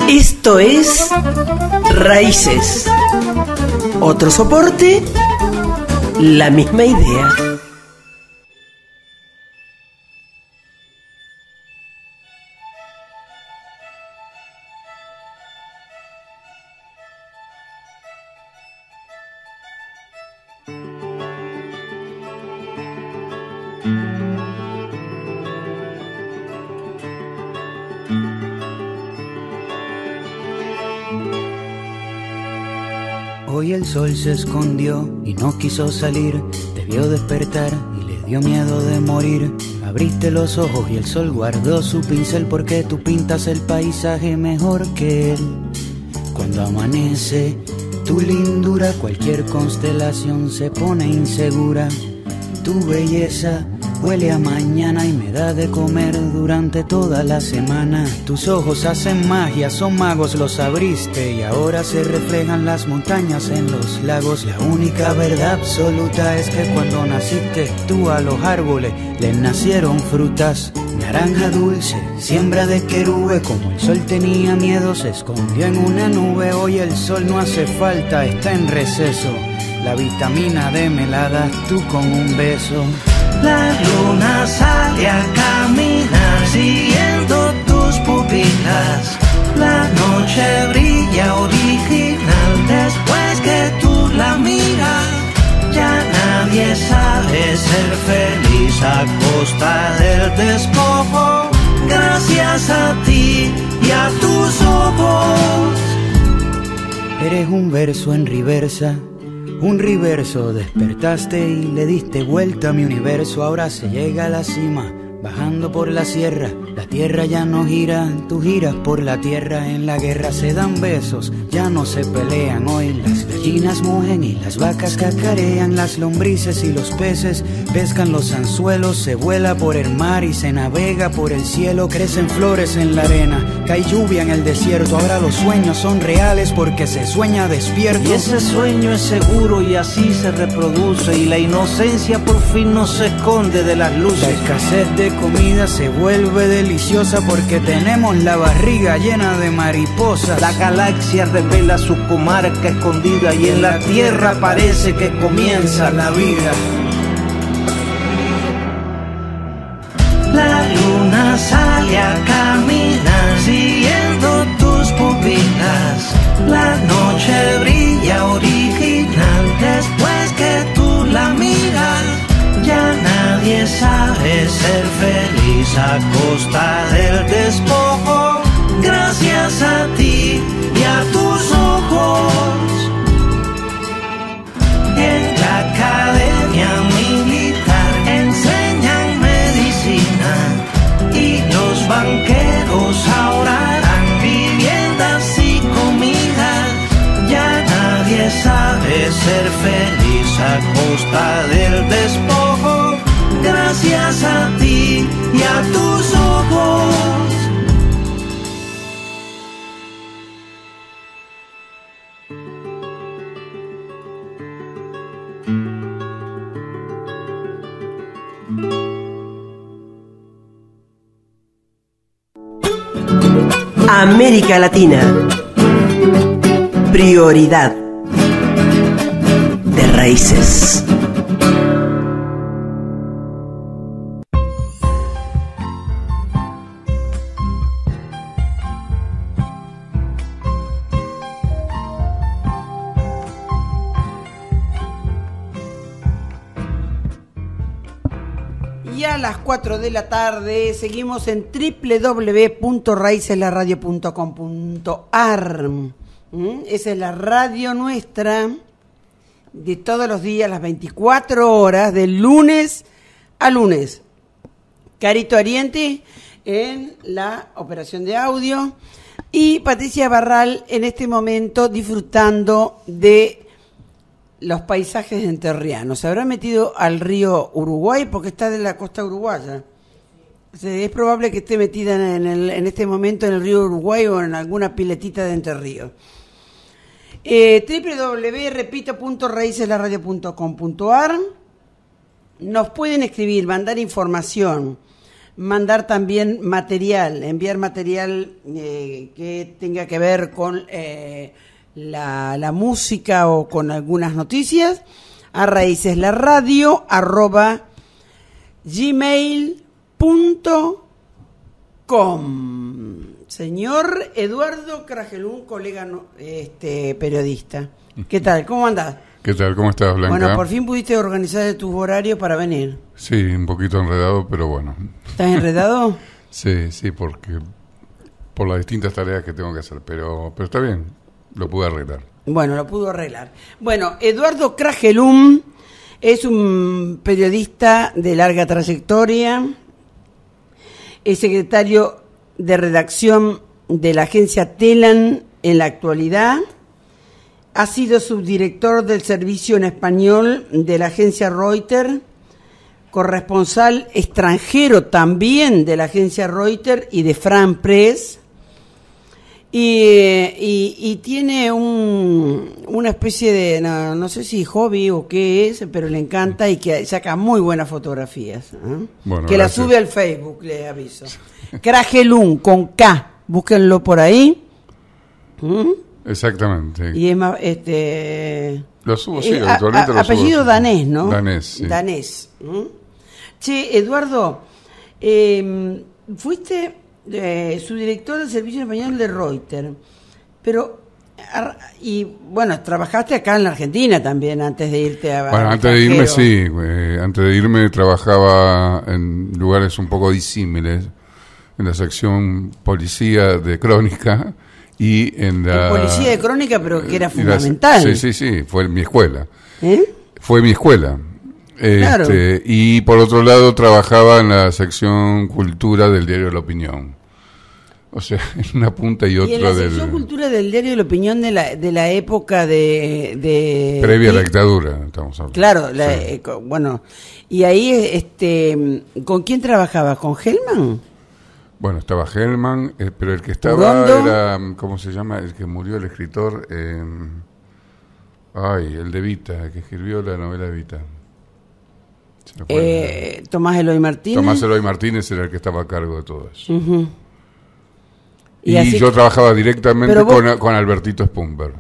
Esto es Raíces. Otro soporte, la misma idea. Hoy el sol se escondió y no quiso salir. Te vio despertar y le dio miedo de morir. Abriste los ojos y el sol guardó su pincel, porque tú pintas el paisaje mejor que él. Cuando amanece tu lindura, cualquier constelación se pone insegura. Tu belleza huele a mañana y me da de comer durante toda la semana. Tus ojos hacen magia, son magos, los abriste y ahora se reflejan las montañas en los lagos. La única verdad absoluta es que cuando naciste tú a los árboles les nacieron frutas. Naranja dulce, siembra de querube, como el sol tenía miedo se escondió en una nube. Hoy el sol no hace falta, está en receso. La vitamina D me la das tú con un beso. La luna sale a caminar siguiendo tus pupilas. La noche brilla original después que tú la miras. Ya nadie sabe ser feliz a costa del despojo. Gracias a ti y a tus ojos. Eres un verso en reversa. Un reverso, despertaste y le diste vuelta a mi universo. Ahora se llega a la cima, bajando por la sierra. La tierra ya no gira, tú giras por la tierra. En la guerra se dan besos, ya no se pelean. Hoy las gallinas mugen y las vacas cacarean. Las lombrices y los peces pescan los anzuelos. Se vuela por el mar y se navega por el cielo. Crecen flores en la arena, cae lluvia en el desierto. Ahora los sueños son reales porque se sueña despierto. Y ese sueño es seguro y así se reproduce. Y la inocencia por fin no se esconde de las luces. La escasez de comida se vuelve deliciosa porque tenemos la barriga llena de mariposas. La galaxia revela su comarca escondida y en la tierra parece que comienza la vida. La luna sale a caminar siguiendo tus pupilas. La noche brilla original después que tú la miras. Ya nadie sabe ser feliz a costa del despojo. Gracias a ti y a tus ojos. En la academia militar enseñan medicina y los banqueros ahora dan viviendas y comidas. Ya nadie sabe ser feliz a costa del despojo. Gracias a ti y a tus ojos. América Latina. Prioridad de Raíces. Y a las 4 de la tarde seguimos en www.raiceslaradio.com.ar. Esa es la radio nuestra de todos los días, las 24 horas, de lunes a lunes. Carito Ariente en la operación de audio y Patricia Barral en este momento disfrutando de los paisajes enterrianos. Se habrá metido al río Uruguay porque está de la costa uruguaya. O sea, es probable que esté metida en este momento en el río Uruguay o en alguna piletita de Enterrío. www.raiceslaradio.com.ar. Nos pueden escribir, mandar información, mandar también material, enviar material que tenga que ver con la música o con algunas noticias a raiceslaradio@gmail.com. Señor Eduardo Crajelún, colega periodista. ¿Qué tal? ¿Cómo andás? ¿Qué tal? ¿Cómo estás, Blanca? Bueno, por fin pudiste organizar tus horarios para venir. Sí, un poquito enredado, pero bueno. ¿Estás enredado? Sí, porque por las distintas tareas que tengo que hacer, pero está bien, lo pude arreglar. Bueno, lo pudo arreglar. Bueno, Eduardo Crajelún es un periodista de larga trayectoria, es secretario de redacción de la agencia Telan en la actualidad, ha sido subdirector del servicio en español de la agencia Reuters, corresponsal extranjero también de la agencia Reuters y de France Press, y tiene una especie de, no sé si hobby o qué es, pero le encanta y que saca muy buenas fotografías. Bueno, que gracias. la sube al Facebook, le aviso. Crajelún, con K, búsquenlo por ahí. Exactamente. Y es más, Lo subo, sí, habitualmente lo subo. apellido danés, ¿no? Danés, sí. Danés. Che, Eduardo, fuiste subdirector del servicio español de Reuters, pero y bueno, trabajaste acá en la Argentina también antes de irte a Bueno, antes de irme, sí. Antes de irme trabajaba en lugares un poco disímiles, en la sección policía de crónica y en la... policía de crónica, pero que era fundamental. Sí, fue mi escuela. ¿Eh? Fue mi escuela. Claro. Y por otro lado trabajaba en la sección cultura del diario La Opinión. O sea, en una punta y otra y en la sección cultura del diario La Opinión de la época de previa a la dictadura, estamos hablando. Claro, Sí. bueno, y ahí, ¿con quién trabajabas? ¿Con Hellman? Bueno, estaba Hellman, pero el que estaba ¿Urondo? era, ¿cómo se llama? El que murió, el escritor, el de Evita, el que escribió la novela Evita. Se me fue Tomás Eloy Martínez. Tomás Eloy Martínez era el que estaba a cargo de todo eso. Ujú. Y así yo trabajaba directamente Pero vos- con Albertito Spumber.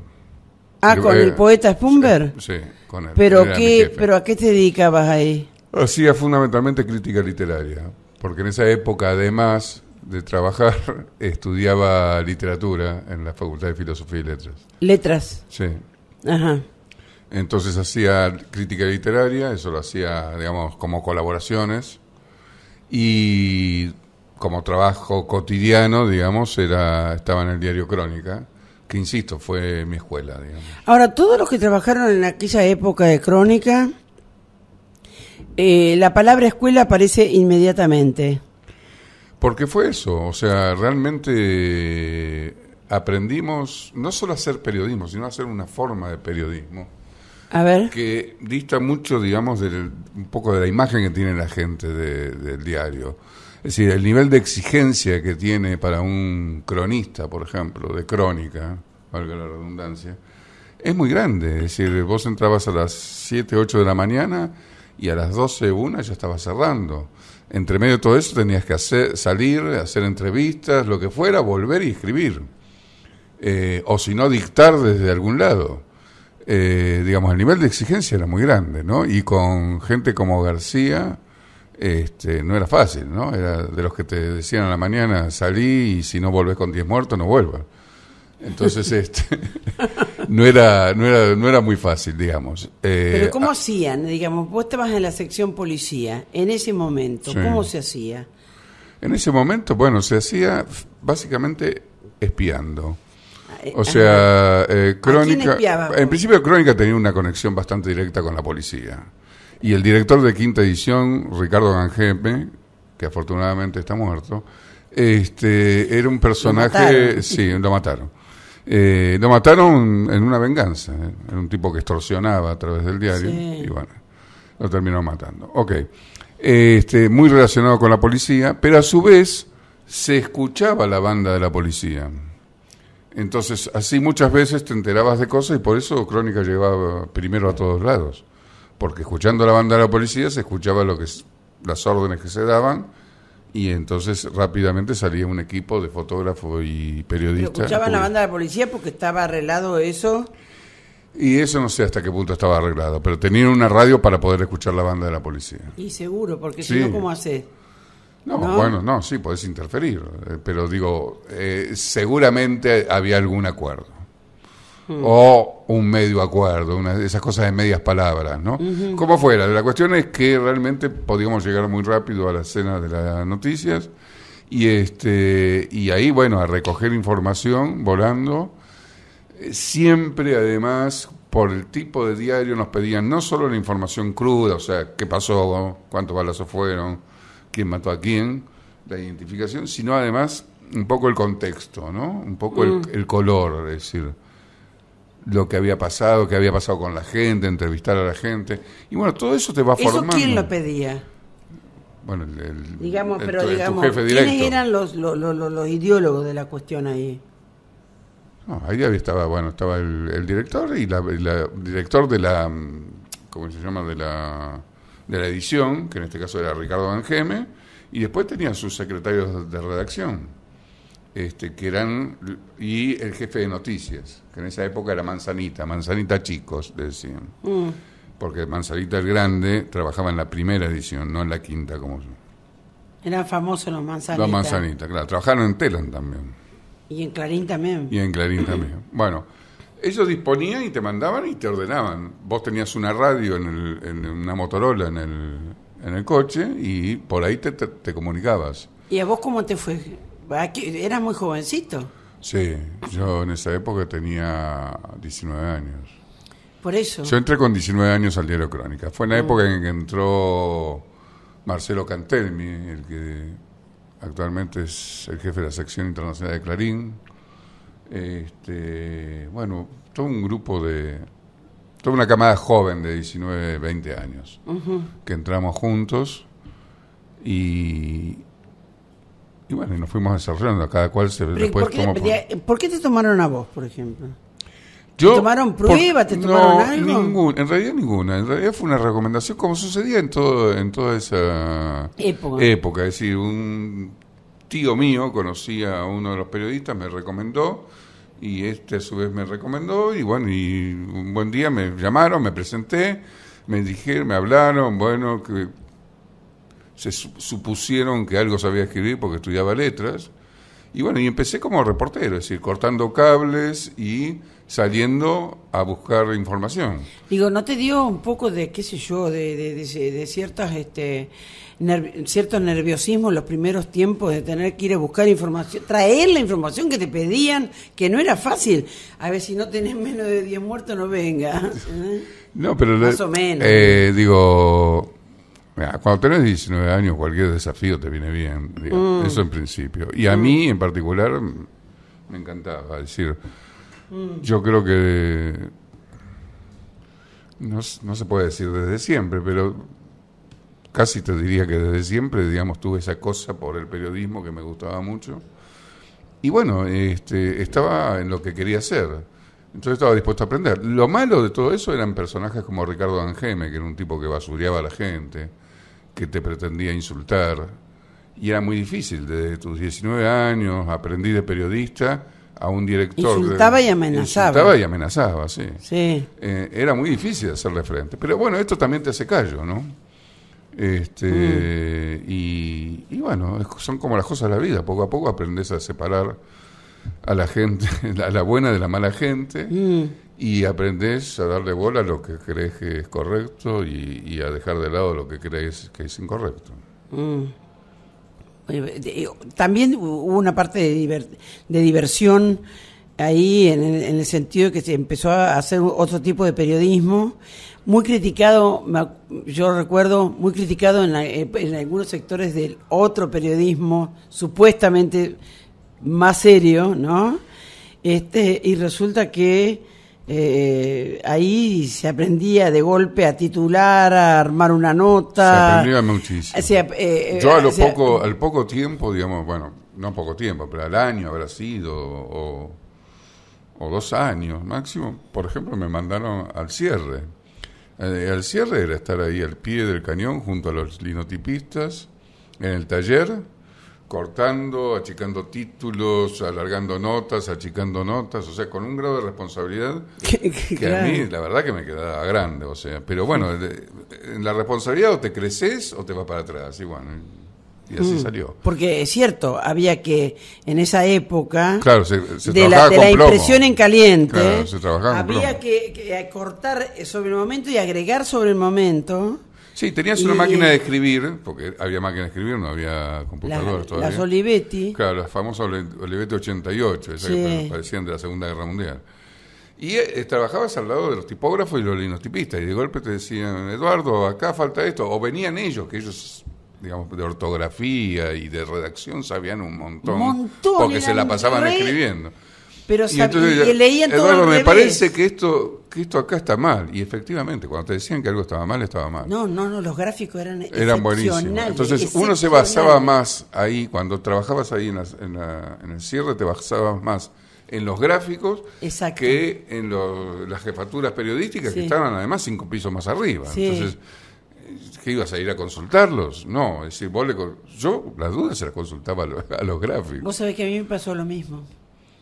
¿Con el poeta Spumber? Sí, con él. ¿Pero Él era mi jefe. pero a qué te dedicabas ahí? Hacía fundamentalmente crítica literaria, porque en esa época, además de trabajar, estudiaba literatura en la Facultad de Filosofía y Letras. Letras. Sí. Ajá. Entonces hacía crítica literaria, eso lo hacía, digamos, como colaboraciones, y como trabajo cotidiano, digamos, estaba en el diario Crónica, que insisto, fue mi escuela, digamos. Ahora, todos los que trabajaron en aquella época de crónica, la palabra escuela aparece inmediatamente. Porque fue eso, o sea, realmente aprendimos no solo a hacer periodismo, sino a hacer una forma de periodismo A ver. que dista mucho, digamos, un poco de la imagen que tiene la gente del diario. Es decir, el nivel de exigencia que tiene para un cronista, por ejemplo, de crónica, valga la redundancia, es muy grande. Es decir, vos entrabas a las 7, 8 de la mañana y a las 12, 1 ya estaba cerrando. Entre medio de todo eso tenías que salir, hacer entrevistas, lo que fuera, volver y escribir. O si no, dictar desde algún lado. Digamos, el nivel de exigencia era muy grande, ¿no? Y con gente como García, no era fácil, ¿no? Era de los que te decían a la mañana, salí y si no volvés con 10 muertos, no vuelvas. Entonces, no era muy fácil, digamos. Pero ¿cómo hacían? Digamos, vos estabas en la sección policía, en ese momento, Sí. ¿cómo se hacía? En ese momento, bueno, se hacía básicamente espiando. O Ajá. sea, quién Crónica... espiaba? En principio Crónica tenía una conexión bastante directa con la policía. Y el director de quinta edición, Ricardo Gangeme, que afortunadamente está muerto, era un personaje... mataron. Sí, lo mataron. Lo mataron en una venganza. Era un tipo que extorsionaba a través del diario. Sí. Y bueno, lo terminó matando. Ok. Muy relacionado con la policía, pero a su vez se escuchaba la banda de la policía. Entonces, así muchas veces te enterabas de cosas y por eso Crónica llegaba primero a todos lados. Porque escuchando la banda de la policía se escuchaba las órdenes que se daban Y entonces rápidamente salía un equipo de fotógrafos y periodistas. ¿Pero escuchaban la banda de la policía porque estaba arreglado eso? Y eso no sé hasta qué punto estaba arreglado, pero tenían una radio para poder escuchar la banda de la policía. Y seguro, porque Sí. si no, ¿cómo haces? No, ¿No? bueno, no, sí, podés interferir, pero digo, seguramente había algún acuerdo. O un medio acuerdo, una de esas cosas de medias palabras, ¿no? Como fuera, la cuestión es que realmente podíamos llegar muy rápido a la escena de las noticias y ahí, bueno, a recoger información volando. Siempre, además, por el tipo de diario nos pedían no solo la información cruda, o sea, qué pasó, cuántos balazos fueron, quién mató a quién, la identificación, sino además un poco el contexto, ¿no? Un poco el color, es decir, lo que había pasado con la gente, entrevistar a la gente. Y bueno, todo eso te va ¿Eso formando. quién lo pedía? Bueno, Digamos, pero tu digamos, jefe directo. ¿quiénes eran los ideólogos de la cuestión ahí? No, ahí estaba, bueno, estaba el director y la director de la, ¿cómo se llama? De la edición, que en este caso era Ricardo Angeme, y después tenía sus secretarios de redacción, que eran, y el jefe de noticias, que en esa época era Manzanita Chicos, le decían. Porque Manzanita el Grande trabajaba en la primera edición, no en la quinta, como Eran famosos los Manzanitas. los Manzanita, claro. Trabajaron en Telan también. Y en Clarín también. Y en Clarín también. Bueno, ellos disponían y te mandaban y te ordenaban. Vos tenías una radio en una Motorola en el coche y por ahí te comunicabas. ¿Y a vos cómo te fue? Eras muy jovencito. Sí, yo en esa época tenía 19 años. Por eso. Yo entré con 19 años al diario Crónica. Fue en la época en que entró Marcelo Cantelmi, el que actualmente es el jefe de la sección internacional de Clarín. Bueno, todo un grupo toda una camada joven de 19, 20 años, que entramos juntos y bueno, y nos fuimos desarrollando, cada cual después tomó... ¿Por qué te tomaron a vos, por ejemplo? ¿Te Yo, tomaron prueba? ¿Te tomaron algo? En realidad ninguna. En realidad fue una recomendación, como sucedía en toda esa época. Es decir, un tío mío conocía a uno de los periodistas, me recomendó, y a su vez me recomendó, y bueno, y un buen día me llamaron, me presenté, me hablaron, bueno, que se supusieron que algo sabía escribir porque estudiaba letras, y bueno, y empecé como reportero, es decir, cortando cables y saliendo a buscar información. Digo, ¿no te dio un poco de, qué sé yo, de ciertas, cierto nerviosismo en los primeros tiempos de tener que ir a buscar información, traer la información que te pedían, que no era fácil? A ver, si no tenés menos de 10 muertos, no venga. No, pero más o menos. Digo, mira, cuando tenés 19 años, cualquier desafío te viene bien, digo, eso en principio. Y a mí, en particular, me encantaba. Es decir, yo creo que no se puede decir desde siempre, pero casi te diría que desde siempre, digamos, tuve esa cosa por el periodismo que me gustaba mucho. Y bueno, estaba en lo que quería hacer. Entonces estaba dispuesto a aprender. Lo malo de todo eso eran personajes como Ricardo Angeme, que era un tipo que basureaba a la gente, que te pretendía insultar. Y era muy difícil. Desde tus 19 años aprendí de periodista a un director. Insultaba y amenazaba. Insultaba y amenazaba, sí. Sí. Era muy difícil hacerle frente. Pero bueno, esto también te hace callo, ¿no? Y bueno, son como las cosas de la vida. Poco a poco aprendes a separar a la gente, a la buena de la mala gente, y aprendes a darle bola a lo que crees que es correcto y a dejar de lado lo que crees que es incorrecto. También hubo una parte de diversión ahí, en el sentido que se empezó a hacer otro tipo de periodismo, muy criticado, yo recuerdo, muy criticado en algunos sectores del otro periodismo, supuestamente más serio, ¿no? Y resulta que ahí se aprendía de golpe a titular, a armar una nota. Se aprendía muchísimo. Yo al poco tiempo, digamos, bueno, no poco tiempo, pero al año habrá sido, o 2 años máximo, por ejemplo, me mandaron al cierre. Al cierre era estar ahí al pie del cañón junto a los linotipistas en el taller cortando, achicando títulos, alargando notas, achicando notas, o sea, con un grado de responsabilidad que Claro. a mí la verdad que me quedaba grande, o sea, pero bueno, en la responsabilidad o te creces o te vas para atrás, y bueno, y así salió. Porque es cierto, había que, en esa época, Claro, se de trabajaba la con plomo. impresión en caliente, Claro, se trabajaba con había plomo. que cortar sobre el momento y agregar sobre el momento. Sí, tenías una Y- máquina de escribir, porque había máquina de escribir, no había computadoras todavía. Las Olivetti. Claro, las famosas Olivetti 88, esas Sí. que parecían de la Segunda Guerra Mundial. Y trabajabas al lado de los tipógrafos y los linotipistas, y de golpe te decían, Eduardo, acá falta esto, o venían ellos, que ellos, digamos, de ortografía y de redacción sabían un montón, porque se la eran pasaban re- escribiendo. Pero Y entonces, y leían todo Eduardo, al me revés. parece que esto acá está mal, y efectivamente, cuando te decían que algo estaba mal, estaba mal. No, los gráficos eran Eran buenísimos. excepcionales, Entonces uno se excepcionales. basaba más ahí, cuando trabajabas ahí en el cierre, te basabas más en los gráficos Exacto. que en las jefaturas periodísticas, Sí. que estaban además 5 pisos más arriba. Sí. Entonces, ¿qué ibas a ir a consultarlos? No, es decir, yo las dudas se las consultaba a los gráficos. Vos sabés que a mí me pasó lo mismo.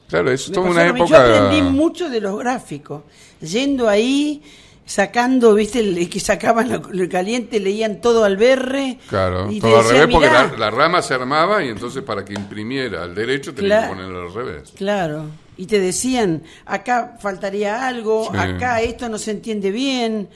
Claro, es Me toda pasó una lo mismo. época... Yo aprendí mucho de los gráficos. Yendo ahí, sacando, viste, el que sacaban lo caliente, leían todo al berre. Claro, y te todo al decían, revés, porque "Mirá". la rama se armaba y entonces para que imprimiera al derecho tenía Claro. que ponerlo al revés. Claro. Y te decían, acá faltaría algo, Sí. acá esto no se entiende bien,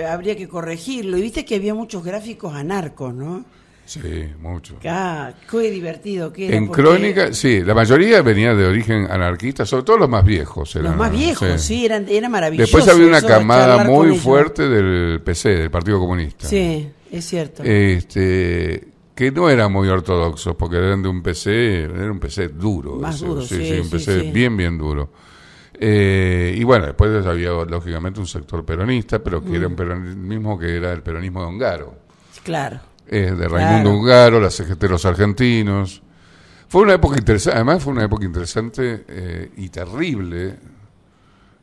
habría que corregirlo. Y viste que había muchos gráficos anarcos, ¿no? Sí, mucho. Ah, qué divertido que era. En porque Crónica, sí, la mayoría venía de origen anarquista, sobre todo los más viejos. Los más viejos, sí, era maravilloso. Después había una eso de camada charlar con muy ellos. fuerte del PC, del Partido Comunista. Sí, es cierto. Que no eran muy ortodoxos, porque eran de un PC, era un PC duro. Más duro, un sí, PC sí. bien duro. Y bueno, después había lógicamente un sector peronista, pero que era un peronismo que era el peronismo de Ongaro. Claro. De Raimundo Claro. Ungaro, los CGTeros argentinos. Fue una época interesante, además fue una época interesante y terrible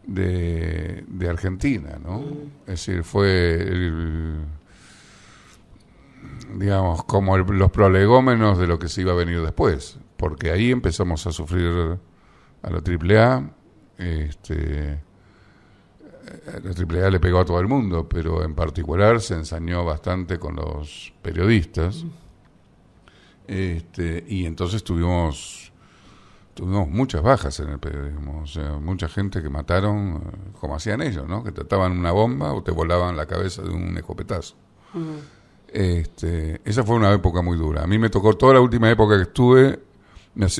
de Argentina, ¿no? Es decir, fue, digamos, como los prolegómenos de lo que se iba a venir después, porque ahí empezamos a sufrir a la AAA, la AAA le pegó a todo el mundo, pero en particular se ensañó bastante con los periodistas. Y entonces tuvimos muchas bajas en el periodismo, o sea, mucha gente que mataron, como hacían ellos, ¿no? Que trataban una bomba o te volaban la cabeza de un escopetazo. Esa fue una época muy dura. A mí me tocó toda la última época que estuve,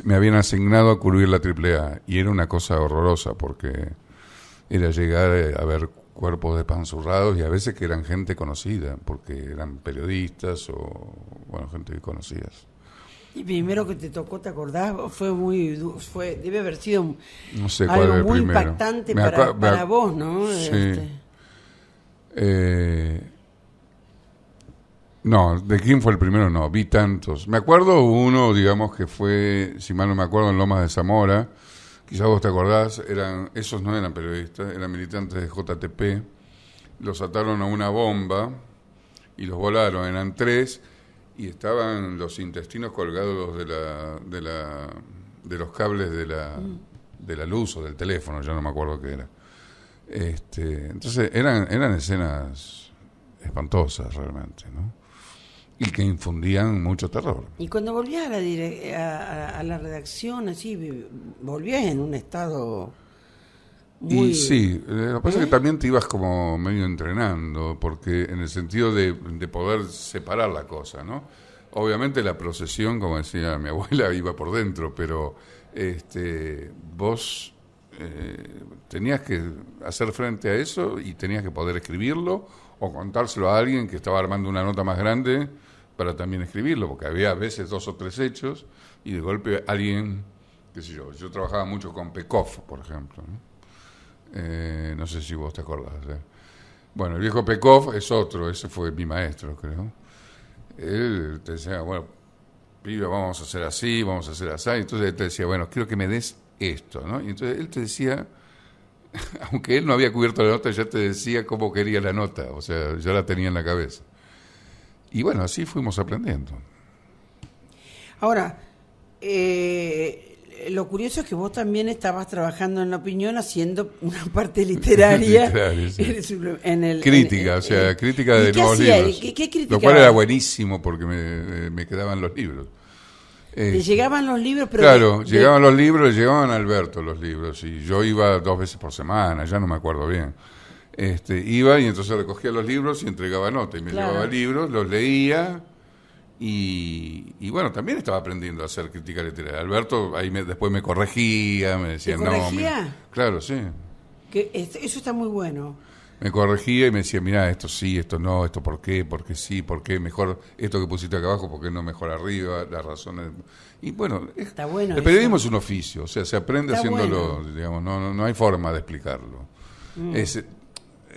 me habían asignado a cubrir la AAA, y era una cosa horrorosa porque era llegar a ver cuerpos despanzurrados, y a veces que eran gente conocida, porque eran periodistas o, bueno, gente que conocías. Y primero que te tocó, ¿te acordás? Debe haber sido No sé cuál algo era el muy primero. impactante Me para vos, ¿no? Sí. No, ¿de quién fue el primero? No, vi tantos. Me acuerdo uno, digamos, que fue, si mal no me acuerdo, en Lomas de Zamora. Quizás vos te acordás, esos no eran periodistas, eran militantes de JTP. Los ataron a una bomba y los volaron, eran 3, y estaban los intestinos colgados de los cables de la luz o del teléfono, yo no me acuerdo qué era. Entonces eran escenas espantosas realmente, ¿no? Y que infundían mucho terror. Y cuando volvías a la redacción, así, volvías en un estado muy... Y sí, lo que pasa es que también te ibas como medio entrenando, porque en el sentido de poder separar la cosa, ¿no? Obviamente la procesión, como decía mi abuela, iba por dentro, pero vos tenías que hacer frente a eso y tenías que poder escribirlo o contárselo a alguien que estaba armando una nota más grande para también escribirlo, porque había a veces 2 o 3 hechos y de golpe alguien, qué sé yo trabajaba mucho con Pekov, por ejemplo, ¿no? No sé si vos te acordás. Bueno, el viejo Pekov es otro, ese fue mi maestro, creo. Él te decía, bueno, pibe, vamos a hacer así, vamos a hacer así. Entonces él te decía, bueno, quiero que me des esto, ¿no? Y entonces él te decía, aunque él no había cubierto la nota, ya te decía cómo quería la nota, o sea, ya la tenía en la cabeza. Y bueno, así fuimos aprendiendo. Ahora, lo curioso es que vos también estabas trabajando en La Opinión haciendo una parte literaria. Literaria, sí. en el, Crítica, crítica de nuevos libros. ¿Qué crítica? Lo cual era buenísimo porque me quedaban los libros. Te llegaban los libros, pero... Claro, llegaban los libros, llegaban a Alberto los libros, y yo iba 2 veces por semana, ya no me acuerdo bien. Iba y entonces recogía los libros y entregaba nota, y me llevaba libros, los leía... Y bueno, también estaba aprendiendo a hacer crítica literaria. Alberto ahí después me corregía, me decía, ¿Te corregía? No, claro, sí. Eso está muy bueno. Me corregía y me decía, mira, esto sí, esto no, esto por qué sí, por qué mejor esto que pusiste acá abajo, por qué no mejor arriba, las razones. Y bueno, está bueno el periodismo es un oficio, o sea, se aprende está haciéndolo, bueno. Digamos, no hay forma de explicarlo.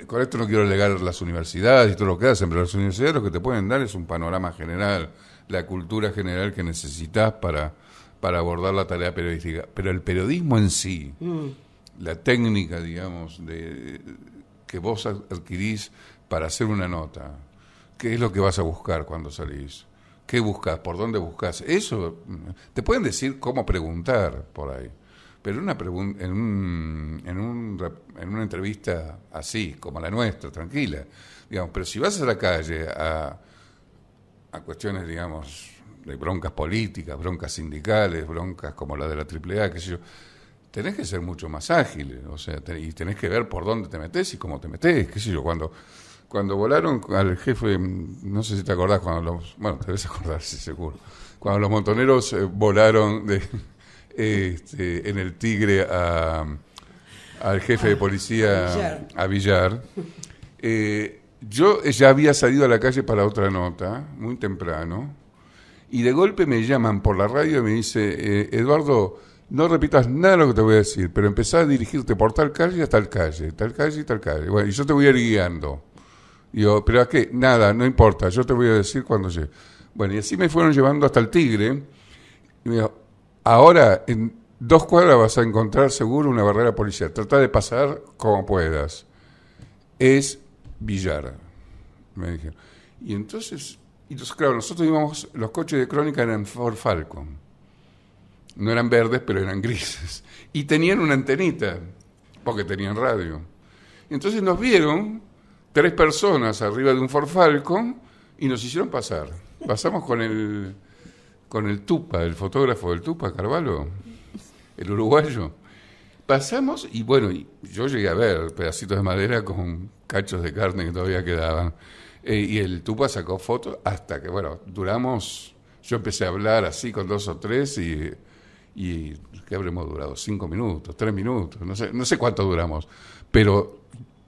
Con esto no quiero alegar las universidades y todo lo que hacen, pero las universidades lo que te pueden dar es un panorama general, la cultura general que necesitas para abordar la tarea periodística. Pero el periodismo en sí, la técnica, digamos, que vos adquirís para hacer una nota, ¿qué es lo que vas a buscar cuando salís? ¿Qué buscas? ¿Por dónde buscas? Eso, te pueden decir cómo preguntar por ahí. Pero en una entrevista así, como la nuestra, tranquila, digamos, pero si vas a la calle a cuestiones, digamos, de broncas políticas, broncas sindicales, broncas como la de la AAA, qué sé yo, tenés que ser mucho más ágil, o sea, y tenés que ver por dónde te metés y cómo te metés, qué sé yo, cuando volaron al jefe, no sé si te acordás, bueno, te debes acordar, sí, seguro, cuando los montoneros volaron en el Tigre al jefe de policía, a Villar. Yo ya había salido a la calle para otra nota, muy temprano, y de golpe me llaman por la radio y me dice, Eduardo, no repitas nada de lo que te voy a decir, pero empezá a dirigirte por tal calle a tal calle, tal calle y tal calle. Bueno, y yo te voy a ir guiando. Digo, ¿pero a qué? Nada, no importa, yo te voy a decir cuando llegue. Bueno, y así me fueron llevando hasta el Tigre, y me dijo, ahora, en 2 cuadras vas a encontrar seguro una barrera policial. Trata de pasar como puedas. Es Villar, me dijeron. Y entonces, claro, nosotros íbamos, los coches de Crónica eran Ford Falcon. No eran verdes, pero eran grises. Y tenían una antenita, porque tenían radio. Y entonces nos vieron 3 personas arriba de un Ford Falcon y nos hicieron pasar. Pasamos con el Tupa, el fotógrafo del Tupa, Carvalho, el uruguayo. Pasamos y bueno, yo llegué a ver pedacitos de madera con cachos de carne que todavía quedaban. Y el Tupa sacó fotos hasta que, bueno, duramos, yo empecé a hablar así con 2 o 3 y ¿qué habremos durado? 5 minutos, 3 minutos, no sé cuánto duramos. Pero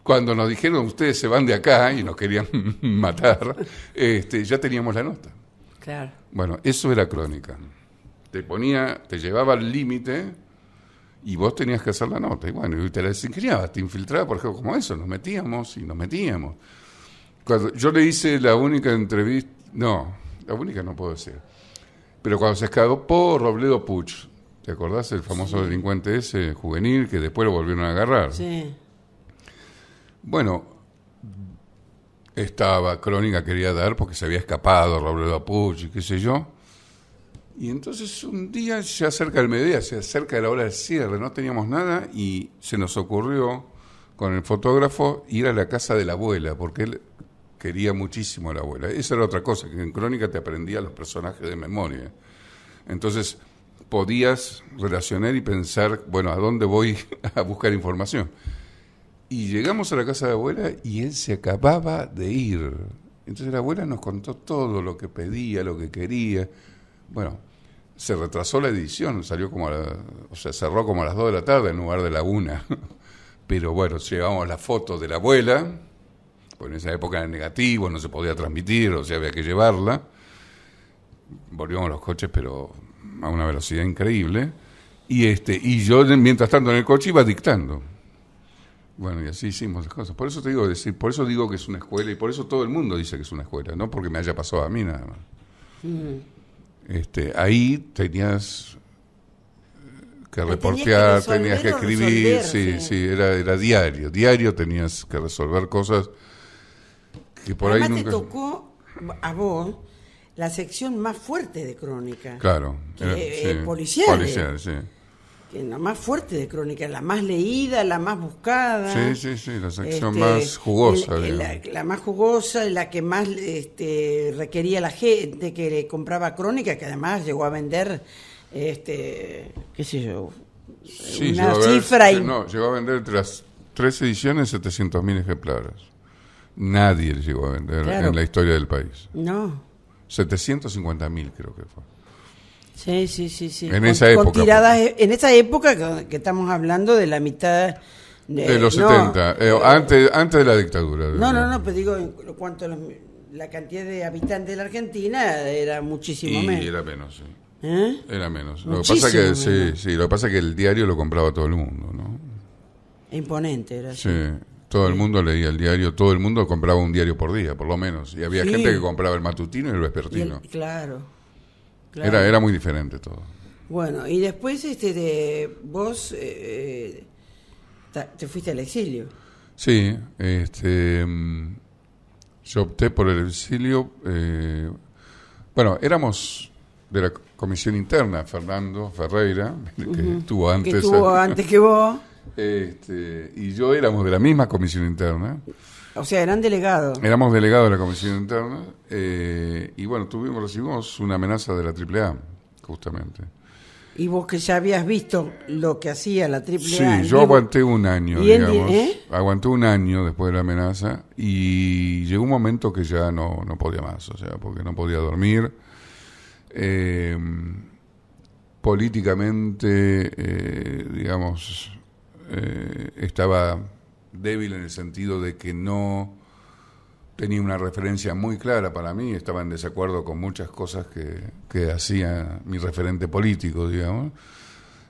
cuando nos dijeron, ustedes se van de acá y nos querían matar, ya teníamos la nota. Claro. Bueno, eso era Crónica. Te llevaba al límite y vos tenías que hacer la nota. Y bueno, y te la desincriabas, te infiltraba, por ejemplo, como eso, nos metíamos. Cuando yo le hice la única entrevista, no, la única no puedo decir, pero cuando se escapó Robledo Puch, ¿te acordás? El famoso delincuente ese juvenil que después lo volvieron a agarrar. Sí. Bueno, Crónica quería dar porque se había escapado Robledo Puch y qué sé yo. Y entonces un día, ya cerca del mediodía, cerca de la hora del cierre, no teníamos nada y se nos ocurrió con el fotógrafo ir a la casa de la abuela, porque él quería muchísimo a la abuela. Esa era otra cosa, que en Crónica te aprendía los personajes de memoria. Entonces podías relacionar y pensar, bueno, ¿a dónde voy a buscar información? Y llegamos a la casa de la abuela y él se acababa de ir. Entonces la abuela nos contó todo lo que pedía, lo que quería. Bueno, se retrasó la edición, cerró como a las 2 de la tarde en lugar de la 1. Pero bueno, llevamos la foto de la abuela, pues en esa época era negativo, no se podía transmitir, o sea, había que llevarla. Volvíamos los coches, pero a una velocidad increíble. Y yo, mientras tanto, en el coche iba dictando. Bueno, y así hicimos las cosas. Por eso te digo, por eso digo que es una escuela, y por eso todo el mundo dice que es una escuela, no porque me haya pasado a mí nada más. Ahí tenías que reportear, tenías que escribir, sí, era diario tenías que resolver cosas que por Además ahí nunca... te tocó a vos la sección más fuerte de Crónica. Claro. Policial. Policial, sí. La más fuerte de Crónica, la más leída, la más buscada. Sí, la sección más jugosa. La más jugosa, la que más requería la gente que le compraba Crónica, que además llegó a vender, qué sé yo, Sí, una cifra. Llegó a vender entre las 3 ediciones 700.000 ejemplares. Nadie llegó a vender en la historia del país. No. 750.000 creo que fue. Sí. En esa época. Con tiradas, en esa época que estamos hablando de la mitad de los 70, antes de la dictadura. No, pero digo, en cuanto a la cantidad de habitantes de la Argentina, era muchísimo menos. Era menos, sí. Era menos. Lo que pasa que lo que pasa es que el diario lo compraba todo el mundo, ¿no? Imponente era. Sí. Todo el mundo leía el diario, todo el mundo compraba un diario por día, por lo menos. Y había gente que compraba el matutino y el vespertino. Claro. Era muy diferente todo. Bueno, y después vos te fuiste al exilio. Sí, yo opté por el exilio. Bueno, éramos de la comisión interna, Fernando Ferreira, que estuvo antes. Que estuvo antes que vos. Y yo éramos de la misma comisión interna. O sea, eran delegados. Éramos delegados de la comisión interna. Y bueno, recibimos una amenaza de la AAA, justamente. Y vos que ya habías visto lo que hacía la AAA. Sí, yo aguanté un año, digamos. Aguanté un año después de la amenaza. Y llegó un momento que ya no podía más. O sea, porque no podía dormir. Políticamente, digamos, estaba débil en el sentido de que no tenía una referencia muy clara para mí, estaba en desacuerdo con muchas cosas que hacía mi referente político, digamos.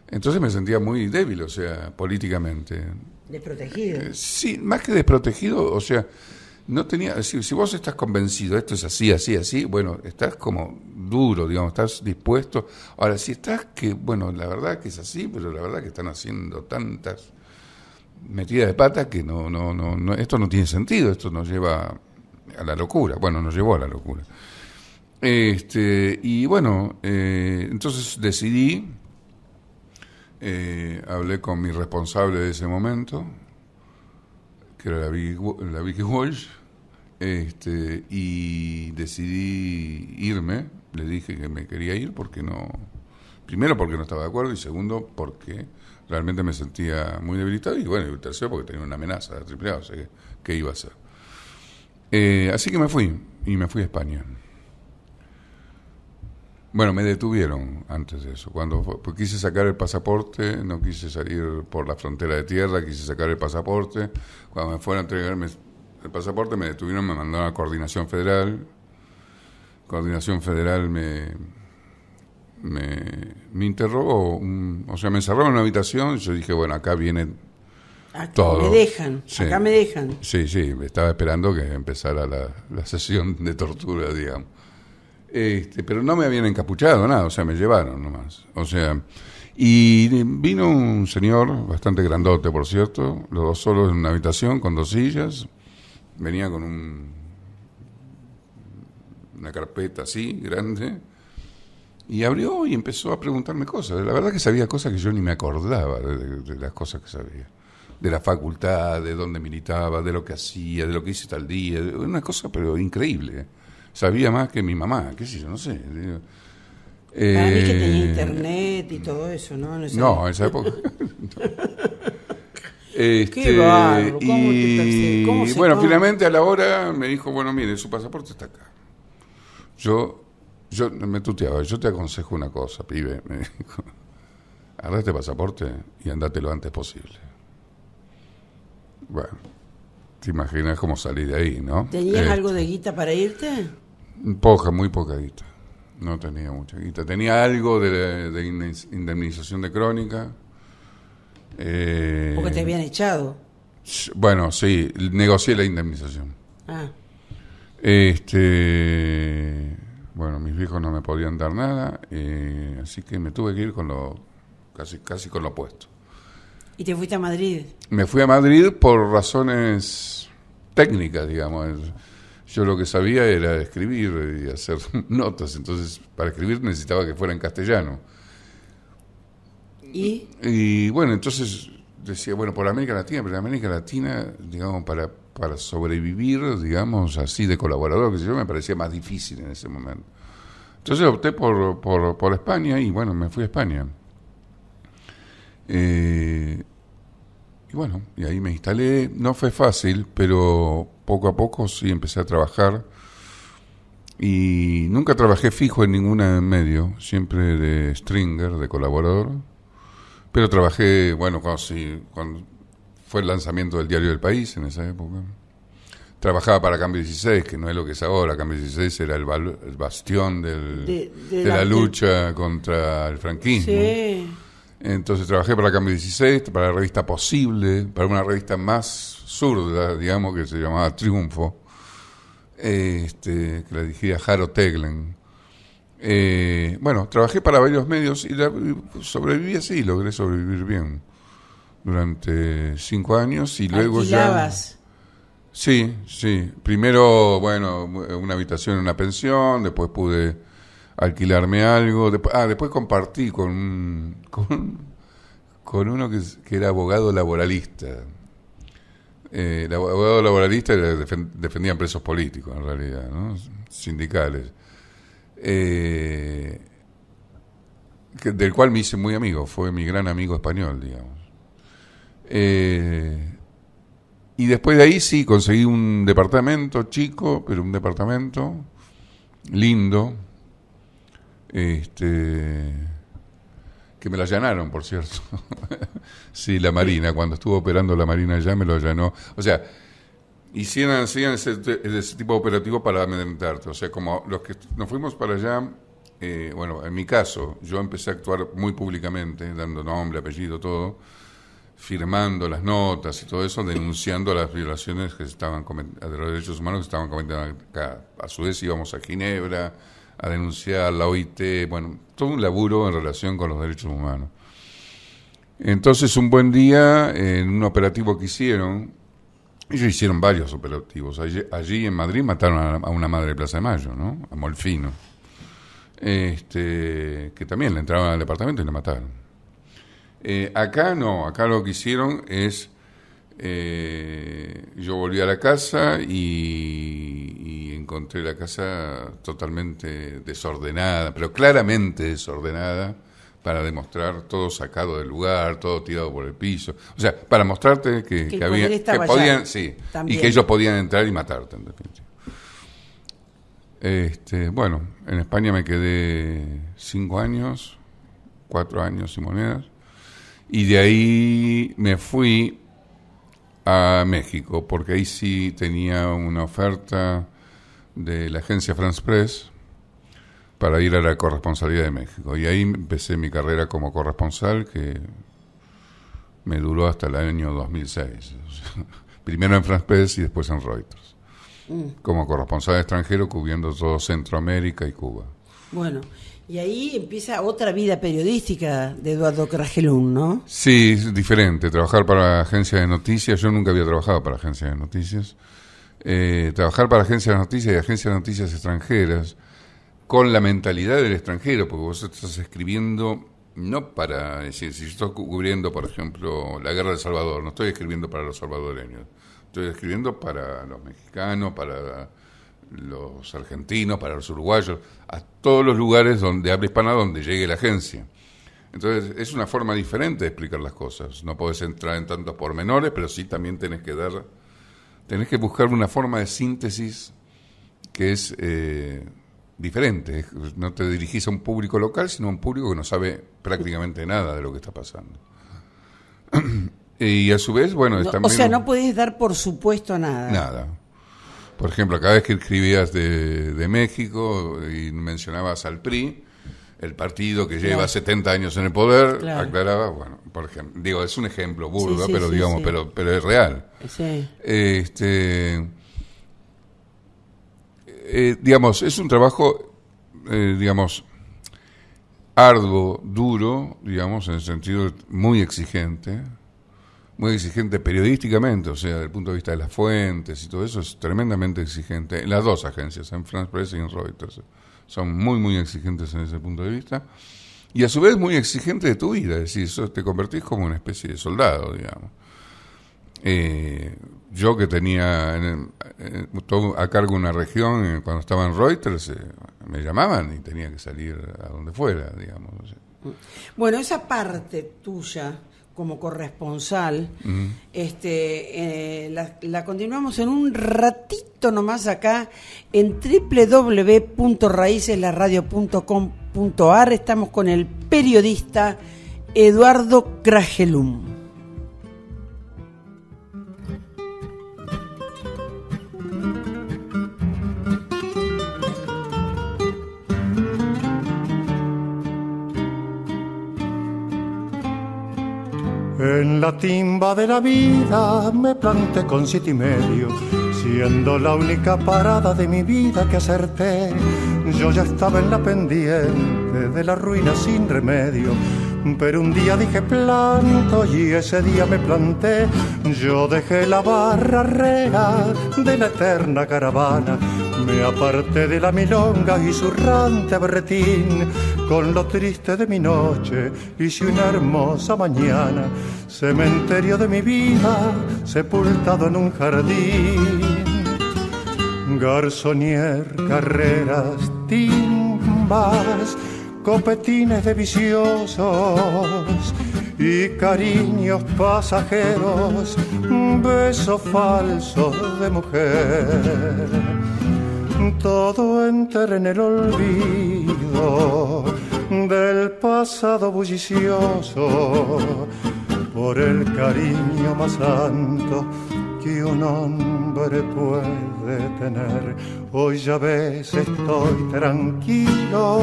Entonces me sentía muy débil, o sea, políticamente. Desprotegido. Sí, más que desprotegido, o sea, no tenía, si vos estás convencido, esto es así, bueno, estás como duro, digamos, estás dispuesto. Ahora, si estás bueno, la verdad que es así, pero la verdad que están haciendo tantas metidas de pata que no, esto no tiene sentido, esto nos lleva a la locura. Bueno, nos llevó a la locura. Y bueno, entonces decidí, hablé con mi responsable de ese momento, que era la Vicky Walsh, y decidí irme. Le dije que me quería ir primero porque no estaba de acuerdo, y segundo porque realmente me sentía muy debilitado, y bueno, y tercero porque tenía una amenaza de AAA, o sea, ¿qué iba a hacer? Así que me fui a España. Bueno, me detuvieron antes de eso. Pues quise sacar el pasaporte, no quise salir por la frontera de tierra, quise sacar el pasaporte. Cuando me fueron a entregarme el pasaporte, me detuvieron, me mandaron a Coordinación Federal. Coordinación Federal me interrogó, o sea, me encerraron en una habitación, y yo dije, bueno, acá viene todo. Me dejan, sí. Acá me dejan. Sí, estaba esperando que empezara la sesión de tortura, digamos. Pero no me habían encapuchado, nada, o sea, me llevaron nomás. O sea, y vino un señor, bastante grandote, por cierto, los dos solos en una habitación, con 2 sillas, venía con una carpeta así, grande, y abrió y empezó a preguntarme cosas. La verdad que sabía cosas que yo ni me acordaba de las cosas que sabía. De la facultad, de dónde militaba, de lo que hacía, de lo que hice tal día, una cosa pero increíble. Sabía más que mi mamá, qué sé yo, no sé. Para mí que tenía internet y todo eso, ¿no? En esa época. Qué bárbaro, ¿cómo se bueno, toma? finalmente a la hora me dijo, bueno, mire, su pasaporte está acá. Yo me tuteaba, yo te aconsejo una cosa, pibe, me dijo. Agarra este pasaporte y andate lo antes posible. Bueno, te imaginas cómo salí de ahí, ¿no? ¿Tenías algo de guita para irte? Muy poca guita. No tenía mucha guita. Tenía algo de indemnización de Crónica. Porque te habían echado. Bueno, sí, negocié la indemnización. Bueno, mis viejos no me podían dar nada, así que me tuve que ir con casi con lo opuesto. ¿Y te fuiste a Madrid? Me fui a Madrid por razones técnicas, digamos. Yo lo que sabía era escribir y hacer notas, entonces para escribir necesitaba que fuera en castellano. Y bueno, entonces decía, bueno, por América Latina, pero en América Latina, digamos, para sobrevivir, digamos, así de colaborador, que sé yo, me parecía más difícil en ese momento. Entonces opté por España y bueno, me fui a España. Y bueno, y ahí me instalé. No fue fácil, pero poco a poco sí empecé a trabajar. Y nunca trabajé fijo en ninguna medio, siempre de stringer, de colaborador. Pero trabajé, bueno, cuando fue el lanzamiento del Diario del País en esa época. Trabajaba para Cambio 16, que no es lo que es ahora. Cambio 16 era el bastión de la lucha contra el franquismo. Sí. Entonces trabajé para Cambio 16, para la revista Posible, para una revista más zurda, digamos, que se llamaba Triunfo, que la dirigía Jaro Teglen. Bueno, trabajé para varios medios y sobreviví así, logré sobrevivir bien durante 5 años y luego ¿Alquilabas? Sí. Primero, bueno, una habitación en una pensión, después pude alquilarme algo. Después compartí con uno que era abogado laboralista. El abogado laboralista defendía presos políticos, en realidad, ¿no? Sindicales. Del cual me hice muy amigo, fue mi gran amigo español, digamos. Y después de ahí sí, conseguí un departamento chico, pero un departamento lindo, que me lo allanaron, por cierto. Sí, la Marina, cuando estuvo operando la Marina ya me lo allanó. O sea, hacían ese tipo de operativo para amedrentarte. O sea, como los que nos fuimos para allá, bueno, en mi caso, yo empecé a actuar muy públicamente, dando nombre, apellido, todo, firmando las notas y todo eso, denunciando las violaciones que estaban de los derechos humanos que estaban cometiendo acá. A su vez íbamos a Ginebra a denunciar la OIT, bueno, todo un laburo en relación con los derechos humanos. Entonces, un buen día, en un operativo que hicieron, ellos hicieron varios operativos. Allí en Madrid mataron a una madre de Plaza de Mayo, ¿no? A Molfino, que también le entraban al departamento y la mataron. Acá no, acá lo que hicieron es, yo volví a la casa y encontré la casa totalmente desordenada, pero claramente desordenada, para demostrar todo sacado del lugar, todo tirado por el piso. O sea, para mostrarte que había, que podían, sí, y que ellos podían entrar y matarte, en definitiva. Bueno, en España me quedé 5 años, 4 años y monedas. Y de ahí me fui a México, porque ahí sí tenía una oferta de la agencia France Press para ir a la corresponsalía de México. Y ahí empecé mi carrera como corresponsal, que me duró hasta el año 2006. Primero en France Press y después en Reuters. Como corresponsal extranjero, cubriendo todo Centroamérica y Cuba. Bueno, y ahí empieza otra vida periodística de Eduardo Cragelún, ¿no? Sí, es diferente. Trabajar para agencias de noticias. Yo nunca había trabajado para agencias de noticias. Trabajar para agencias de noticias y agencias de noticias extranjeras, con la mentalidad del extranjero, porque vos estás escribiendo, no para decir, si yo estoy cubriendo, por ejemplo, la guerra de El Salvador, no estoy escribiendo para los salvadoreños, estoy escribiendo para los mexicanos, para los argentinos, para los uruguayos, a todos los lugares donde habla hispana, donde llegue la agencia. Entonces, es una forma diferente de explicar las cosas. No podés entrar en tantos pormenores, pero sí también tenés que buscar una forma de síntesis que es diferente. No te dirigís a un público local, sino a un público que no sabe prácticamente nada de lo que está pasando. Y a su vez, bueno, también, o sea, no podés dar por supuesto nada. Nada. Por ejemplo, cada vez que escribías de México y mencionabas al PRI, el partido que lleva 70 años en el poder, aclaraba, bueno, por ejemplo, digo, es un ejemplo burdo, pero digamos, pero es real. Sí. Digamos, es un trabajo, digamos, arduo, duro, digamos, en el sentido muy exigente, muy exigente periodísticamente, o sea, desde el punto de vista de las fuentes y todo eso, es tremendamente exigente. En las dos agencias, en France Press y en Reuters, son muy, muy exigentes en ese punto de vista. Y a su vez muy exigente de tu vida, es decir, eso te convertís como una especie de soldado, digamos. Yo que tenía todo a cargo una región, cuando estaba en Reuters, me llamaban y tenía que salir a donde fuera, digamos. O sea. Bueno, esa parte tuya como corresponsal, la continuamos en un ratito nomás acá en www.raiceslarradio.com.ar. Estamos con el periodista Eduardo Kragelum. En la timba de la vida me planté con 7,5, siendo la única parada de mi vida que acerté. Yo ya estaba en la pendiente de la ruina sin remedio, pero un día dije planto y ese día me planté. Yo dejé la barra rea de la eterna caravana, me aparté de la milonga y su errante berretín. Con lo triste de mi noche hice una hermosa mañana, cementerio de mi vida sepultado en un jardín. Garzonier, carreras, timbas, copetines de viciosos y cariños pasajeros, besos falsos de mujer. Todo enterré en el olvido del pasado bullicioso, por el cariño más santo que un hombre puede tener. Hoy ya ves, estoy tranquilo,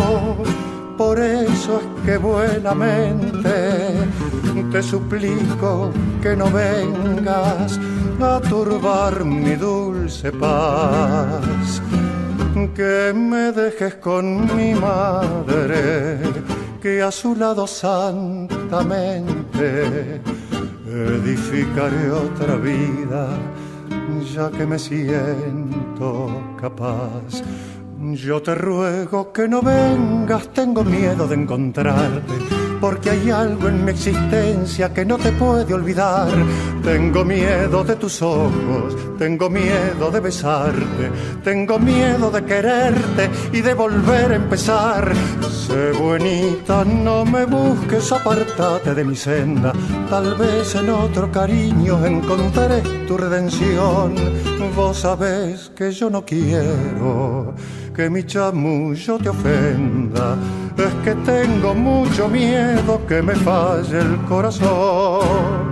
por eso es que buenamente te suplico que no vengas a turbar mi dulce paz, que me dejes con mi madre, que a su lado santamente edificaré otra vida, ya que me siento capaz. Yo te ruego que no vengas, tengo miedo de encontrarte, porque hay algo en mi existencia que no te puede olvidar. Tengo miedo de tus ojos, tengo miedo de besarte, tengo miedo de quererte y de volver a empezar. Sé buenita, no me busques, apártate de mi senda, tal vez en otro cariño encontraré tu redención. Vos sabés que yo no quiero que mi chamullo te ofenda, es que tengo mucho miedo que me falle el corazón.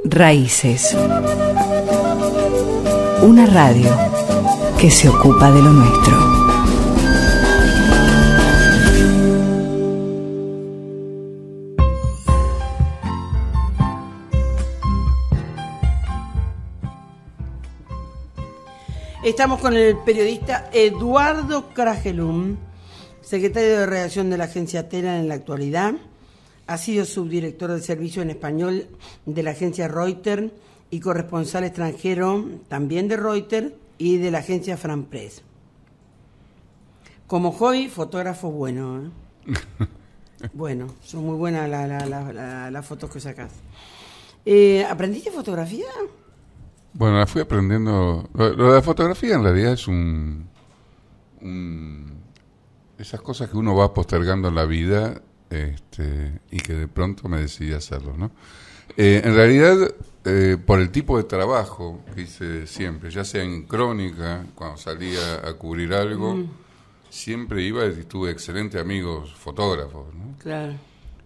Raíces. Una radio que se ocupa de lo nuestro. Estamos con el periodista Eduardo Kragelum, secretario de redacción de la agencia Tela en la actualidad. Ha sido subdirector del servicio en español de la agencia Reuters y corresponsal extranjero también de Reuters y de la agencia France Press. Como hobby, fotógrafo bueno, ¿eh? Bueno, son muy buenas las fotos que sacás. ¿Aprendiste fotografía? Bueno, la fui aprendiendo. Lo de la fotografía en realidad es esas cosas que uno va postergando en la vida, y que de pronto me decidí hacerlo, ¿no? En realidad, por el tipo de trabajo que hice siempre, ya sea en crónica, cuando salía a cubrir algo, siempre iba y tuve excelentes amigos fotógrafos, ¿no? Claro.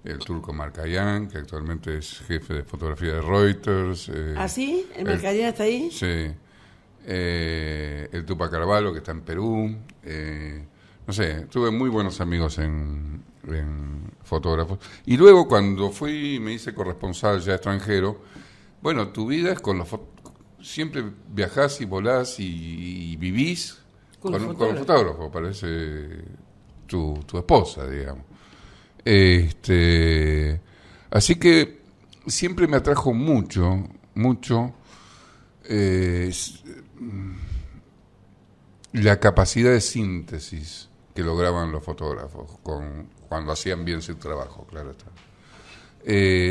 El turco Marcayan, que actualmente es jefe de fotografía de Reuters. ¿Ah, sí? ¿El Marcayan está ahí? Sí. El Tupac Carvalho, que está en Perú. No sé, tuve muy buenos amigos en fotógrafos. Y luego cuando me hice corresponsal ya extranjero, bueno, tu vida es con los siempre viajás y volás y vivís con un fotógrafo, parece tu esposa, digamos. Así que siempre me atrajo mucho la capacidad de síntesis que lograban los fotógrafos cuando hacían bien su trabajo, claro está.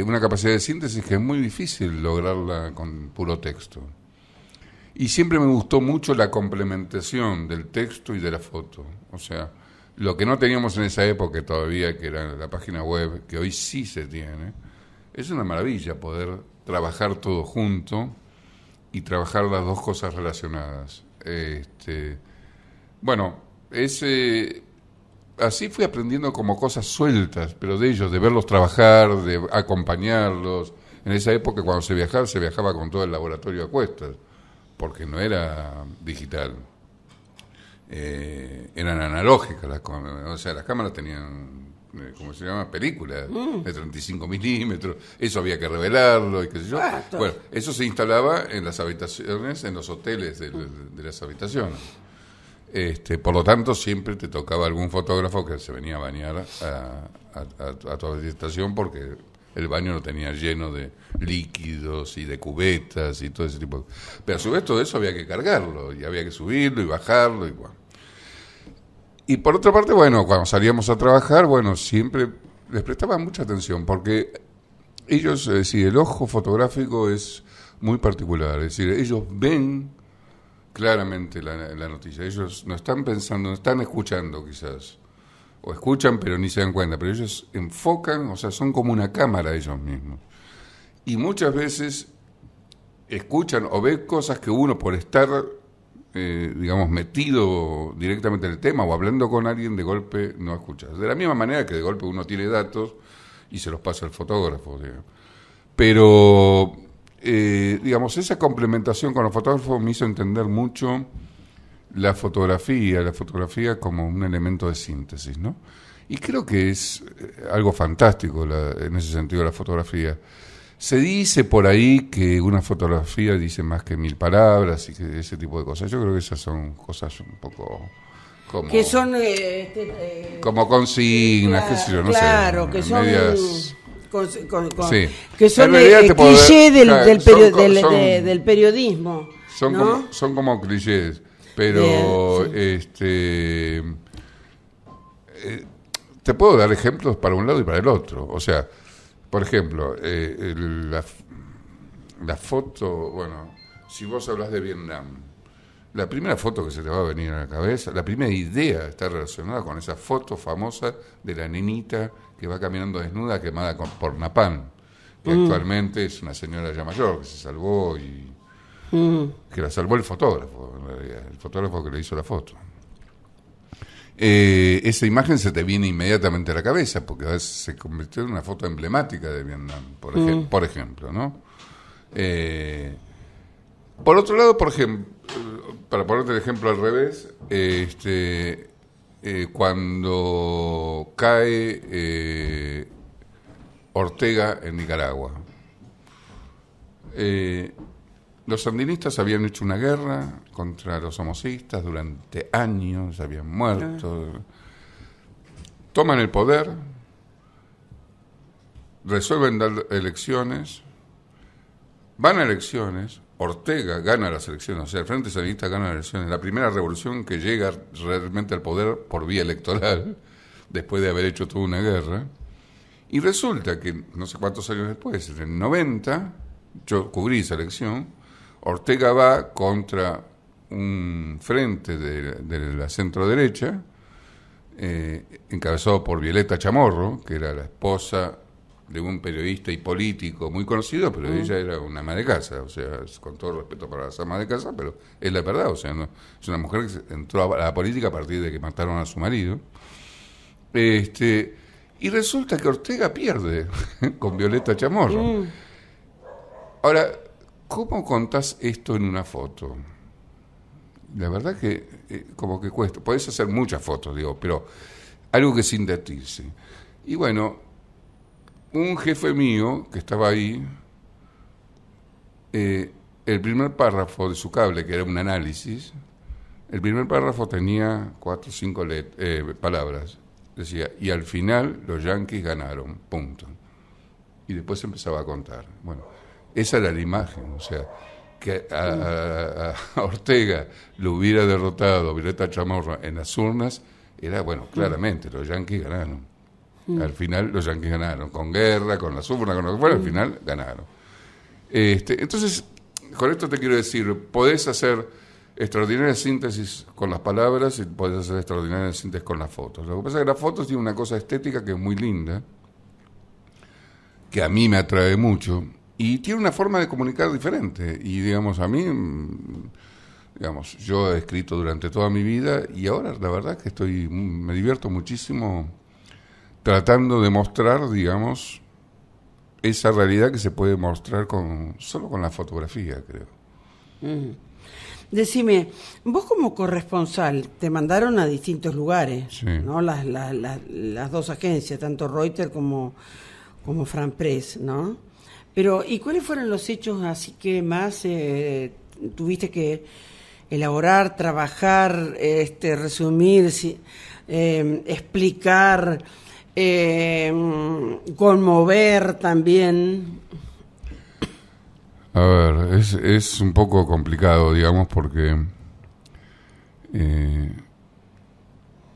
Una capacidad de síntesis que es muy difícil lograrla con puro texto. Y siempre me gustó mucho la complementación del texto y de la foto. O sea, lo que no teníamos en esa época todavía, que era la página web, que hoy sí se tiene, es una maravilla poder trabajar todo junto y trabajar las dos cosas relacionadas. Bueno, así fui aprendiendo como cosas sueltas, pero de ellos, de verlos trabajar, de acompañarlos. En esa época, cuando se viajaba con todo el laboratorio a cuestas, porque no era digital. Eran analógicas las cámaras, o sea, las cámaras tenían, ¿cómo se llama? Películas de 35 milímetros, eso había que revelarlo y qué sé yo. Bueno, eso se instalaba en las habitaciones, en los hoteles de las habitaciones. Por lo tanto, siempre te tocaba algún fotógrafo que se venía a bañar a tu habitación porque el baño lo tenía lleno de líquidos y de cubetas y todo ese tipo de cosas. Pero a su vez todo eso había que cargarlo y había que subirlo y bajarlo y bueno. Y por otra parte, bueno, cuando salíamos a trabajar, bueno, siempre les prestaba mucha atención porque ellos, es decir, el ojo fotográfico es muy particular, es decir, ellos ven claramente la noticia, ellos no están pensando, no están escuchando quizás, o escuchan pero ni se dan cuenta, pero ellos enfocan, o sea, son como una cámara ellos mismos. Y muchas veces escuchan o ven cosas que uno por estar, digamos, metido directamente en el tema o hablando con alguien, de golpe no escucha. De la misma manera que de golpe uno tiene datos y se los pasa al fotógrafo, digamos. Pero, digamos, esa complementación con los fotógrafos me hizo entender mucho la fotografía como un elemento de síntesis, ¿no? Y creo que es algo fantástico en ese sentido la fotografía. Se dice por ahí que una fotografía dice más que 1000 palabras y que ese tipo de cosas. Yo creo que esas son cosas un poco como... Que son... como consignas, qué sé yo, no sé. Claro, que son... medias... sí. Que son cliché del periodismo. Son como clichés. Pero te puedo dar ejemplos para un lado y para el otro. O sea, por ejemplo, la foto, bueno, si vos hablas de Vietnam, la primera foto que se te va a venir a la cabeza, la primera idea está relacionada con esa foto famosa de la nenita que va caminando desnuda quemada por napalm, que actualmente es una señora ya mayor que se salvó y que la salvó el fotógrafo, en realidad, el fotógrafo que le hizo la foto. Esa imagen se te viene inmediatamente a la cabeza porque se convirtió en una foto emblemática de Vietnam, por ejemplo, ¿no? Por otro lado, por ejemplo, para ponerte el ejemplo al revés, cuando cae Ortega en Nicaragua, los sandinistas habían hecho una guerra contra los somocistas durante años, habían muerto. Toman el poder, resuelven dar elecciones, van a elecciones, Ortega gana las elecciones, o sea, el Frente Sandinista gana las elecciones, la primera revolución que llega realmente al poder por vía electoral, después de haber hecho toda una guerra, y resulta que, no sé cuántos años después, en el 90, yo cubrí esa elección, Ortega va contra un frente de la centro-derecha, encabezado por Violeta Chamorro, que era la esposa de un periodista y político muy conocido, pero ella era una ama de casa, o sea, con todo respeto para las amas de casa, pero es la verdad, o sea, no, es una mujer que entró a la política a partir de que mataron a su marido. Y resulta que Ortega pierde con Violeta Chamorro. Ahora, ¿cómo contás esto en una foto? La verdad que como que cuesta. Podés hacer muchas fotos, digo, pero algo que sintetice. Y bueno, un jefe mío que estaba ahí el primer párrafo de su cable, que era un análisis, el primer párrafo tenía 4 o 5 palabras. Decía, y al final los yanquis ganaron, punto. Y después empezaba a contar. Bueno, esa era la imagen, o sea, que a Ortega lo hubiera derrotado Violeta Chamorro en las urnas, era, bueno, claramente, los yanquis ganaron. Al final los yanquis ganaron, con guerra, con las urnas, con lo que fuera, al final ganaron. Entonces, con esto te quiero decir, podés hacer extraordinaria síntesis con las palabras y podés hacer extraordinaria síntesis con las fotos. Lo que pasa es que las fotos tienen una cosa estética que es muy linda, que a mí me atrae mucho, y tiene una forma de comunicar diferente. Y, digamos, a mí, digamos, yo he escrito durante toda mi vida y ahora la verdad es que me divierto muchísimo tratando de mostrar, digamos, esa realidad que se puede mostrar solo con la fotografía, creo. Decime, vos como corresponsal te mandaron a distintos lugares, Sí. ¿no? Las dos agencias, tanto Reuters como Fran Press, ¿no? Pero, ¿y cuáles fueron los hechos así que más tuviste que elaborar, trabajar, resumir, explicar, conmover también? A ver, es un poco complicado, digamos, porque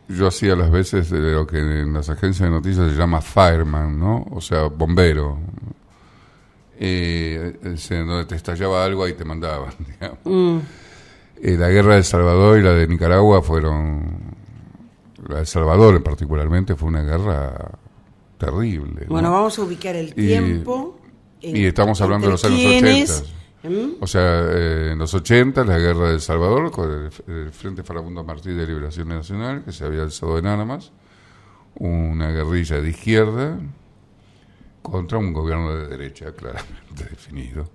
yo hacía las veces de lo que en las agencias de noticias se llama fireman, ¿no? O sea, bombero. Donde te estallaba algo, ahí te mandaban, digamos. La guerra de El Salvador y la de Nicaragua la de El Salvador particularmente fue una guerra terrible, ¿no? Bueno, vamos a ubicar el tiempo. Y estamos hablando de los años 80. O sea, en los 80, la guerra de El Salvador, con el Frente Farabundo Martí de Liberación Nacional, que se había alzado en armas, una guerrilla de izquierda contra un gobierno de derecha, claramente definido,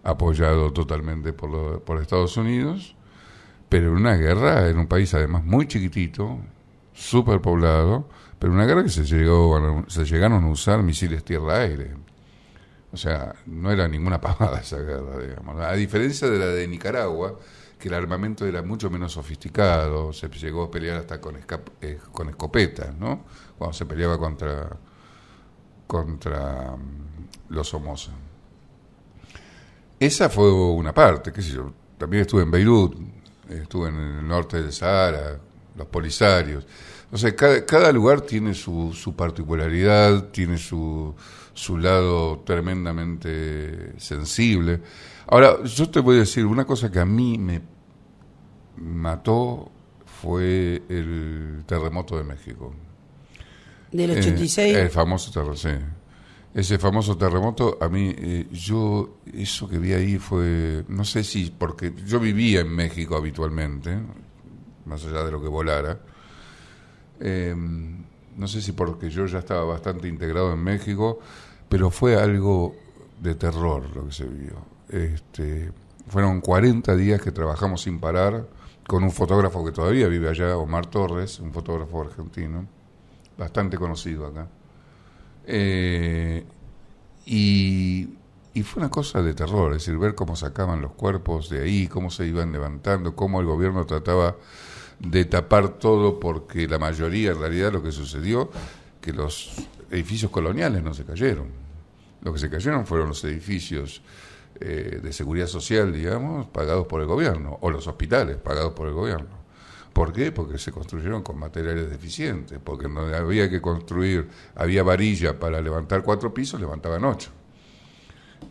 apoyado totalmente por Estados Unidos, pero en una guerra en un país además muy chiquitito, súper poblado, pero una guerra que se llegaron a usar misiles tierra-aire. O sea, no era ninguna pavada esa guerra, digamos. A diferencia de la de Nicaragua, que el armamento era mucho menos sofisticado, se llegó a pelear hasta con escopetas, ¿no? Cuando se peleaba contra los Somoza. Esa fue una parte, qué sé yo. También estuve en Beirut, estuve en el norte del Sahara, los Polisarios. O sea, cada lugar tiene su particularidad, tiene su lado tremendamente sensible. Ahora, yo te voy a decir, una cosa que a mí me mató fue el terremoto de México. ¿Del 86? El famoso terremoto, sí. Ese famoso terremoto, a mí, eso que vi ahí fue, no sé si, porque yo vivía en México habitualmente, más allá de lo que volara, no sé si porque yo ya estaba bastante integrado en México, pero fue algo de terror lo que se vivió. Fueron 40 días que trabajamos sin parar con un fotógrafo que todavía vive allá, Omar Torres, un fotógrafo argentino, bastante conocido acá. Y fue una cosa de terror, es decir, ver cómo sacaban los cuerpos de ahí, cómo se iban levantando, cómo el gobierno trataba de tapar todo, porque la mayoría, en realidad, lo que sucedió, que los edificios coloniales no se cayeron. Lo que se cayeron fueron los edificios de seguridad social, digamos, pagados por el gobierno, o los hospitales pagados por el gobierno. ¿Por qué? Porque se construyeron con materiales deficientes, porque en donde había que construir, había varilla para levantar 4 pisos, levantaban 8.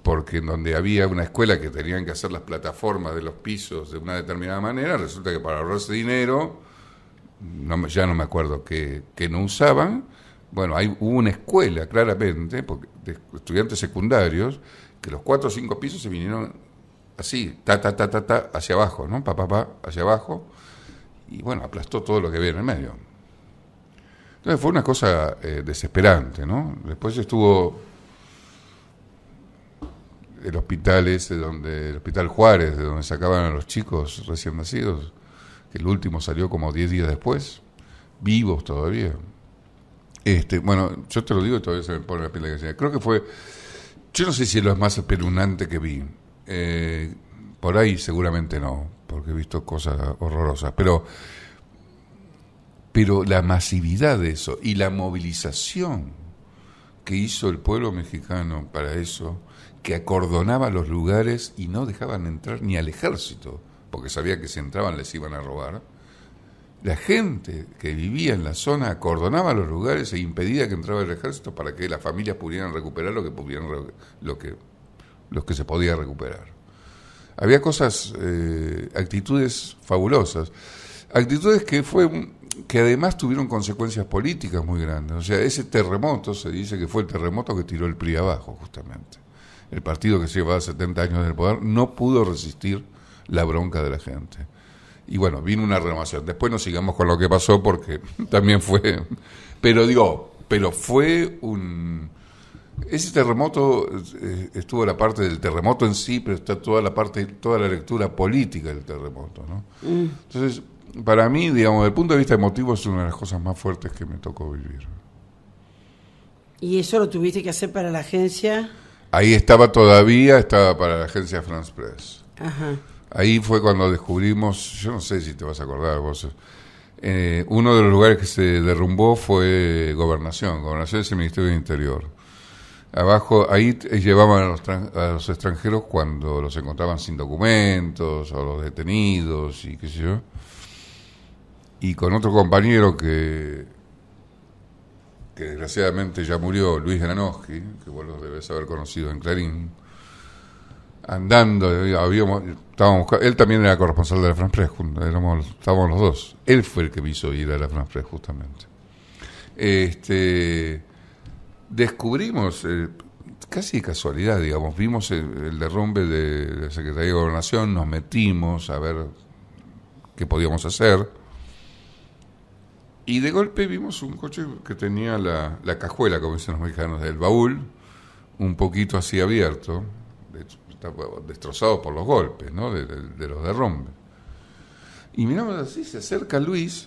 Porque en donde había una escuela que tenían que hacer las plataformas de los pisos de una determinada manera, resulta que para ahorrarse dinero, ya no me acuerdo qué no usaban. Bueno, hubo una escuela, claramente, de estudiantes secundarios, que los 4 o 5 pisos se vinieron así, hacia abajo, ¿no? Hacia abajo, y bueno, aplastó todo lo que había en el medio. Entonces fue una cosa desesperante, ¿no? Después estuvo el hospital el Hospital Juárez, de donde sacaban a los chicos recién nacidos, que el último salió como 10 días después, vivos todavía. Bueno, yo te lo digo y todavía se me pone la piel de gallina. Creo que fue, yo no sé si es lo más espeluznante que vi. por ahí seguramente no, porque he visto cosas horrorosas, pero la masividad de eso y la movilización que hizo el pueblo mexicano para eso, que acordonaba los lugares y no dejaban entrar ni al ejército, porque sabía que si entraban les iban a robar. La gente que vivía en la zona acordonaba los lugares e impedía que entrara el ejército para que las familias pudieran recuperar lo que se podía recuperar. Había cosas, actitudes fabulosas, actitudes que además tuvieron consecuencias políticas muy grandes. O sea, ese terremoto, se dice que fue el terremoto que tiró el PRI abajo, justamente. El partido que llevaba 70 años en el poder no pudo resistir la bronca de la gente. Y bueno, vino una renovación. Después no sigamos con lo que pasó porque también fue... Pero fue un... Ese terremoto, estuvo la parte del terremoto en sí, pero está toda la lectura política del terremoto, ¿no? Entonces, para mí, digamos, desde el punto de vista emotivo, es una de las cosas más fuertes que me tocó vivir. ¿Y eso lo tuviste que hacer para la agencia? Ahí estaba para la agencia France Press. Ajá. Ahí fue cuando descubrimos, yo no sé si te vas a acordar vos, uno de los lugares que se derrumbó fue Gobernación es el Ministerio del Interior. Abajo, ahí llevaban a los extranjeros cuando los encontraban sin documentos, o los detenidos, y qué sé yo. Y con otro compañero que desgraciadamente ya murió, Luis Granowski, que vos lo debes haber conocido en Clarín, andando, él también era corresponsal de la France Press, estábamos los dos. Él fue el que me hizo ir a la France Press, justamente. Descubrimos, casi de casualidad, digamos, vimos el derrumbe de la Secretaría de Gobernación, nos metimos a ver qué podíamos hacer, y de golpe vimos un coche que tenía la cajuela, como dicen los mexicanos, del baúl, un poquito así abierto, está destrozado por los golpes, ¿no? de los derrumbes. Y miramos así, se acerca Luis,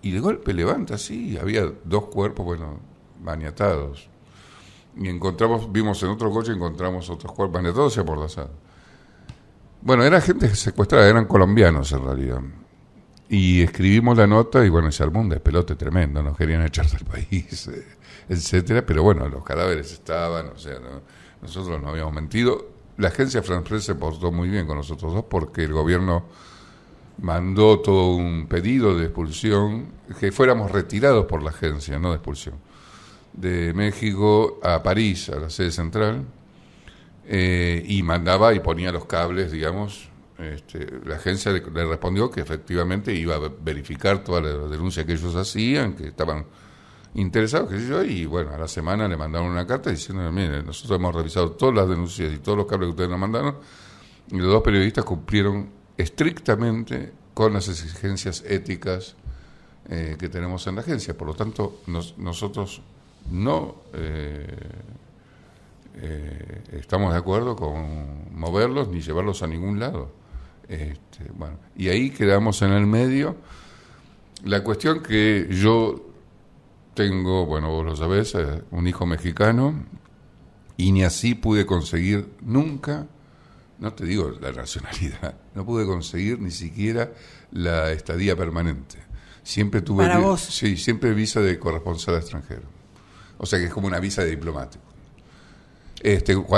y de golpe levanta así, y había dos cuerpos, maniatados. Y vimos en otro coche, encontramos otros cuerpos maniatados y amordazados. Bueno, era gente secuestrada, eran colombianos en realidad. Y escribimos la nota y se armó un despelote tremendo, nos querían echar del país, etcétera, pero los cadáveres estaban, nosotros no habíamos mentido. La agencia France Press se portó muy bien con nosotros dos porque el gobierno mandó todo un pedido de expulsión, que fuéramos retirados por la agencia, no de expulsión, de México a París, a la sede central, y mandaba y ponía los cables, digamos. La agencia le respondió que efectivamente iba a verificar toda la denuncia que ellos hacían, que estaban interesados, qué sé yo, y a la semana le mandaron una carta diciendo, miren, nosotros hemos revisado todas las denuncias y todos los cables que ustedes nos mandaron, y los dos periodistas cumplieron estrictamente con las exigencias éticas que tenemos en la agencia. Por lo tanto, nosotros no estamos de acuerdo con moverlos ni llevarlos a ningún lado. Y ahí quedamos en el medio. La cuestión que yo tengo, vos lo sabés, un hijo mexicano, y ni así pude conseguir nunca, no te digo la nacionalidad, no pude conseguir ni siquiera la estadía permanente. Siempre tuve ¿Para vos? Sí, siempre visa de corresponsal extranjero. O sea que es como una visa de diplomático.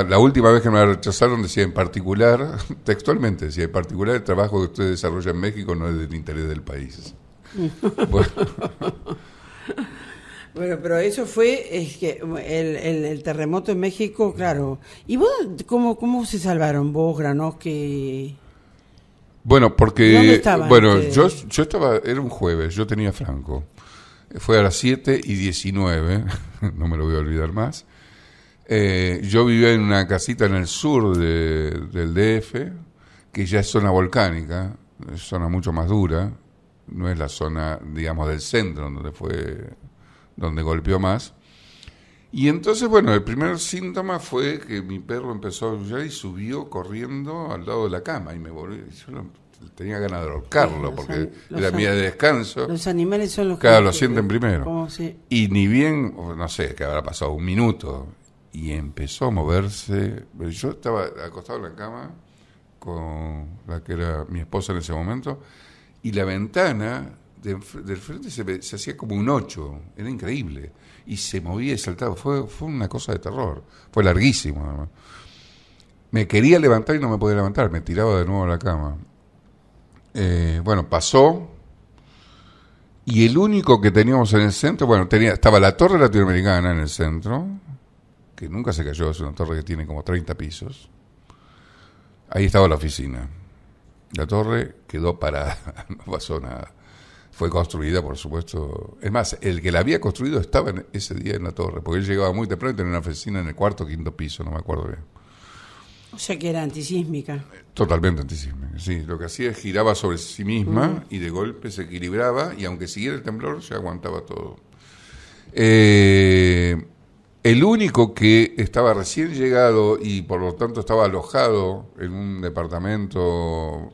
La última vez que me la rechazaron decía en particular, textualmente decía, en particular el trabajo que usted desarrolla en México no es del interés del país. Pero eso fue el terremoto en México, claro. ¿Y vos cómo se salvaron vos, Granowski? Porque ¿Dónde estaban? Yo estaba, era un jueves, yo tenía Franco. Fue a las 7:19, no me lo voy a olvidar más. Yo vivía en una casita en el sur del DF, que ya es zona volcánica, es zona mucho más dura, no es la zona, digamos, del centro donde golpeó más. Y entonces, el primer síntoma fue que mi perro empezó a aullar y subió corriendo al lado de la cama y me volví. Yo tenía ganas de ahorcarlo porque era mi día de descanso. Los animales son los que lo sienten primero. Sí. Y ni bien, no sé, que habrá pasado un minuto y empezó a moverse. Yo estaba acostado en la cama con la que era mi esposa en ese momento, y la ventana del frente se hacía como un 8, era increíble, y se movía y saltaba, fue una cosa de terror, fue larguísimo además. Me quería levantar y no me podía levantar, me tiraba de nuevo a la cama. Bueno, pasó, y el único que teníamos en el centro, bueno, estaba la Torre Latinoamericana en el centro, que nunca se cayó, es una torre que tiene como 30 pisos. Ahí estaba la oficina. La torre quedó parada, no pasó nada. Fue construida, por supuesto. Es más, el que la había construido estaba ese día en la torre, porque él llegaba muy temprano y tenía una oficina en el cuarto o quinto piso, no me acuerdo bien. O sea que era antisísmica. Totalmente antisísmica, sí. Lo que hacía es giraba sobre sí misma y de golpe se equilibraba, y aunque siguiera el temblor, se aguantaba todo. El único que estaba recién llegado y por lo tanto estaba alojado en un departamento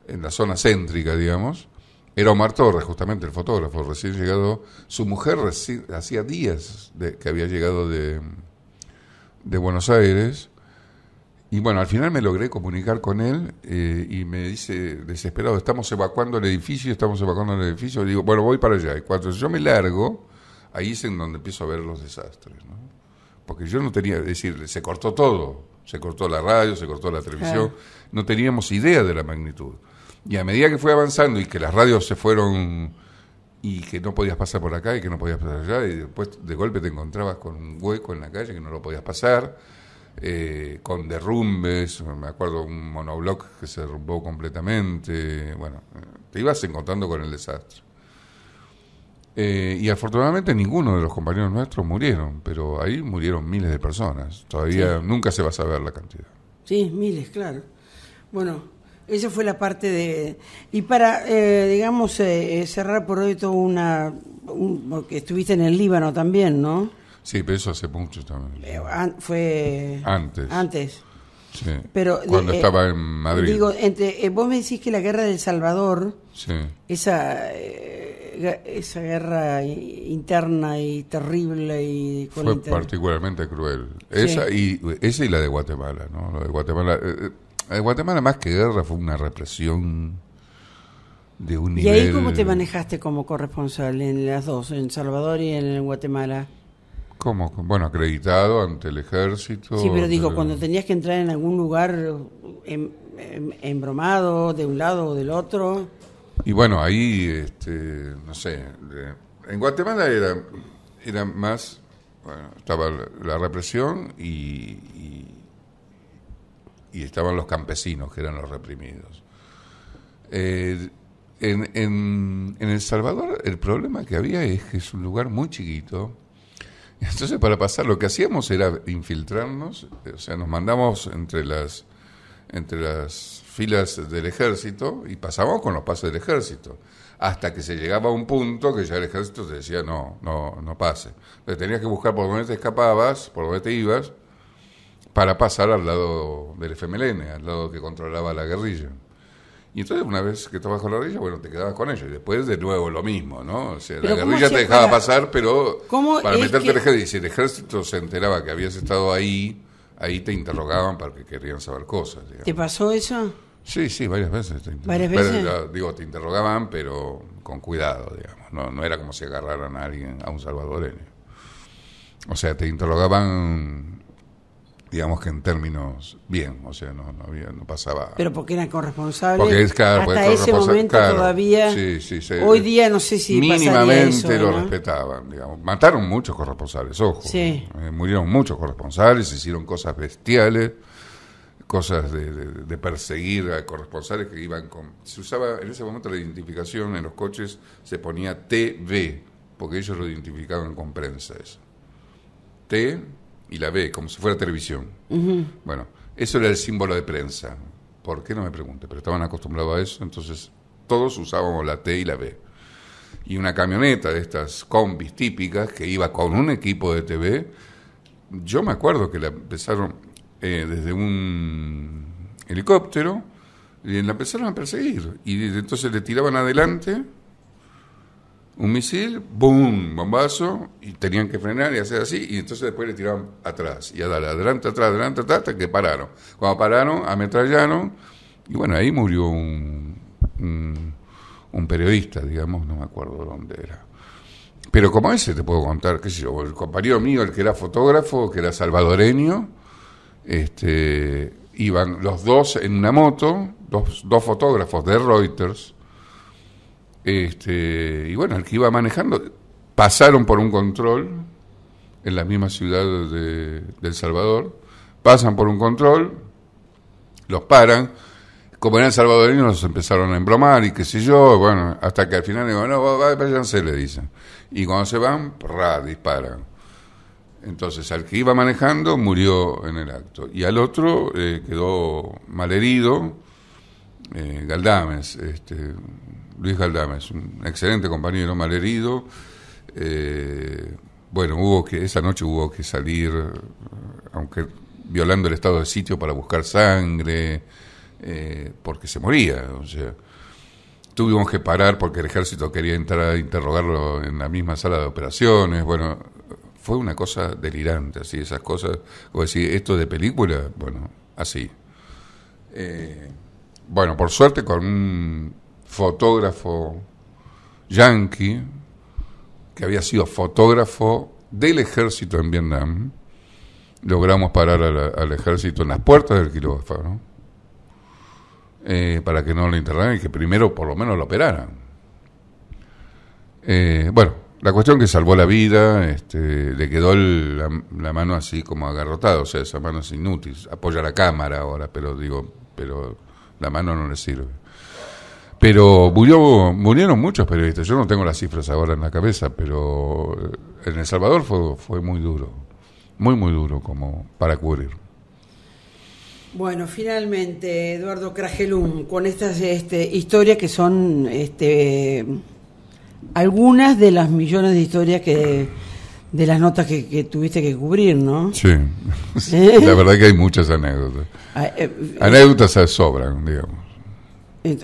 en la zona céntrica, digamos, era Omar Torres, justamente el fotógrafo recién llegado. Su mujer hacía días que había llegado de Buenos Aires. Y bueno, al final me logré comunicar con él y me dice, desesperado, estamos evacuando el edificio. Y digo, bueno, voy para allá. Y cuando yo me largo, ahí es en donde empiezo a ver los desastres, ¿no? Porque yo no tenía, es decir, se cortó todo. Se cortó la radio, se cortó la televisión. No teníamos idea de la magnitud. Y a medida que fue avanzando y que las radios se fueron y que no podías pasar por acá y que no podías pasar allá, y después de golpe te encontrabas con un hueco en la calle que no lo podías pasar, con derrumbes, me acuerdo un monobloc que se derrumbó completamente, bueno, te ibas encontrando con el desastre. Y afortunadamente ninguno de los compañeros nuestros murieron, pero ahí murieron miles de personas, todavía nunca se va a saber la cantidad. Sí, miles, claro. Bueno, esa fue la parte de... Y para, digamos, cerrar por hoy todo porque estuviste en el Líbano también, ¿no? Sí, pero eso hace mucho también. Fue... Antes. Sí, pero, cuando estaba en Madrid. Digo, vos me decís que la guerra del Salvador, sí, esa guerra interna y terrible y fue particularmente cruel. Sí. Esa y la de Guatemala, ¿no? Lo de Guatemala... Guatemala, más que guerra, fue una represión de un nivel... ¿Y ahí cómo te manejaste como corresponsal en las dos, en Salvador y en Guatemala? ¿Cómo? Bueno, acreditado ante el ejército. Sí, pero digo, cuando tenías que entrar en algún lugar embromado, de un lado o del otro... Y bueno, ahí, no sé, en Guatemala era más... Bueno, estaba la represión y estaban los campesinos, que eran los reprimidos. En El Salvador el problema que había es que es un lugar muy chiquito. Entonces, para pasar, lo que hacíamos era infiltrarnos, o sea, nos mandamos entre las filas del ejército y pasábamos con los pases del ejército, hasta que se llegaba a un punto que ya el ejército te decía, no pase. Entonces tenías que buscar por dónde te escapabas, por dónde te ibas, para pasar al lado del FMLN, al lado que controlaba la guerrilla. Y entonces, una vez que estabas con la guerrilla, bueno, te quedabas con ellos. Y después, de nuevo, lo mismo, ¿no? O sea, la guerrilla te dejaba pasar, pero para meterte al ejército. Y si el ejército se enteraba que habías estado ahí te interrogaban porque querían saber cosas, digamos. ¿Te pasó eso? Sí, varias veces. ¿Varias veces? Digo, te interrogaban, pero con cuidado, digamos. No era como si agarraran a alguien, a un salvadoreño. O sea, te interrogaban... digamos que en términos bien, o sea, no pasaba... Pero porque eran corresponsables, porque es, claro, hasta ese momento todavía, sí, hoy día no sé si mínimamente pasaría eso, lo ¿no? respetaban, digamos. Mataron muchos corresponsales, ojo. Sí. Murieron muchos corresponsales, hicieron cosas bestiales, cosas de perseguir a corresponsales que iban con... Se usaba, en ese momento la identificación en los coches se ponía TV, porque ellos lo identificaban con prensa eso. T... y la B, como si fuera televisión. Uh-huh. Bueno, eso era el símbolo de prensa. ¿Por qué? No me pregunte, pero estaban acostumbrados a eso, entonces todos usábamos la T y la B. Y una camioneta de estas combis típicas que iba con un equipo de TV, yo me acuerdo que la empezaron desde un helicóptero, y la empezaron a perseguir. Y entonces le tiraban adelante Un misil, ¡boom!, bombazo, y tenían que frenar y hacer así, y entonces después le tiraban atrás, y a darle adelante, atrás, hasta que pararon. Cuando pararon, ametrallaron, y bueno, ahí murió un periodista, digamos, no me acuerdo dónde era. Pero como ese te puedo contar, qué sé yo, el compañero mío, el que era fotógrafo, que era salvadoreño, iban los dos en una moto, dos fotógrafos de Reuters, y bueno, el que iba manejando, pasaron por un control en la misma ciudad de El Salvador, pasan por un control, los paran, como eran salvadoreños los empezaron a embromar y qué sé yo, bueno, hasta que al final digo, no, váyanse, le dicen. Y cuando se van, disparan. Entonces, al que iba manejando murió en el acto. Y al otro quedó malherido, Galdames, Luis Galdames, un excelente compañero, malherido. Bueno, esa noche hubo que salir, aunque violando el estado de sitio para buscar sangre, porque se moría, o sea. Tuvimos que parar porque el ejército quería entrar a interrogarlo en la misma sala de operaciones. Bueno, fue una cosa delirante, así, esas cosas, como decir, esto de película, bueno, así. Bueno, por suerte con un fotógrafo yanqui, que había sido fotógrafo del ejército en Vietnam, logramos parar al ejército en las puertas del quirófano, para que no lo internaran y que primero por lo menos lo operaran. Bueno, la cuestión que salvó la vida, le quedó la mano así como agarrotada, o sea, esa mano es inútil, apoya la cámara ahora, pero la mano no le sirve. Pero murieron muchos periodistas, yo no tengo las cifras ahora en la cabeza, pero en El Salvador fue muy duro, muy duro como para cubrir. Bueno, finalmente, Eduardo Cragelum, con estas historias que son algunas de las millones de historias de las notas que tuviste que cubrir, ¿no? Sí, la verdad que hay muchas anécdotas. Anécdotas se sobran, digamos.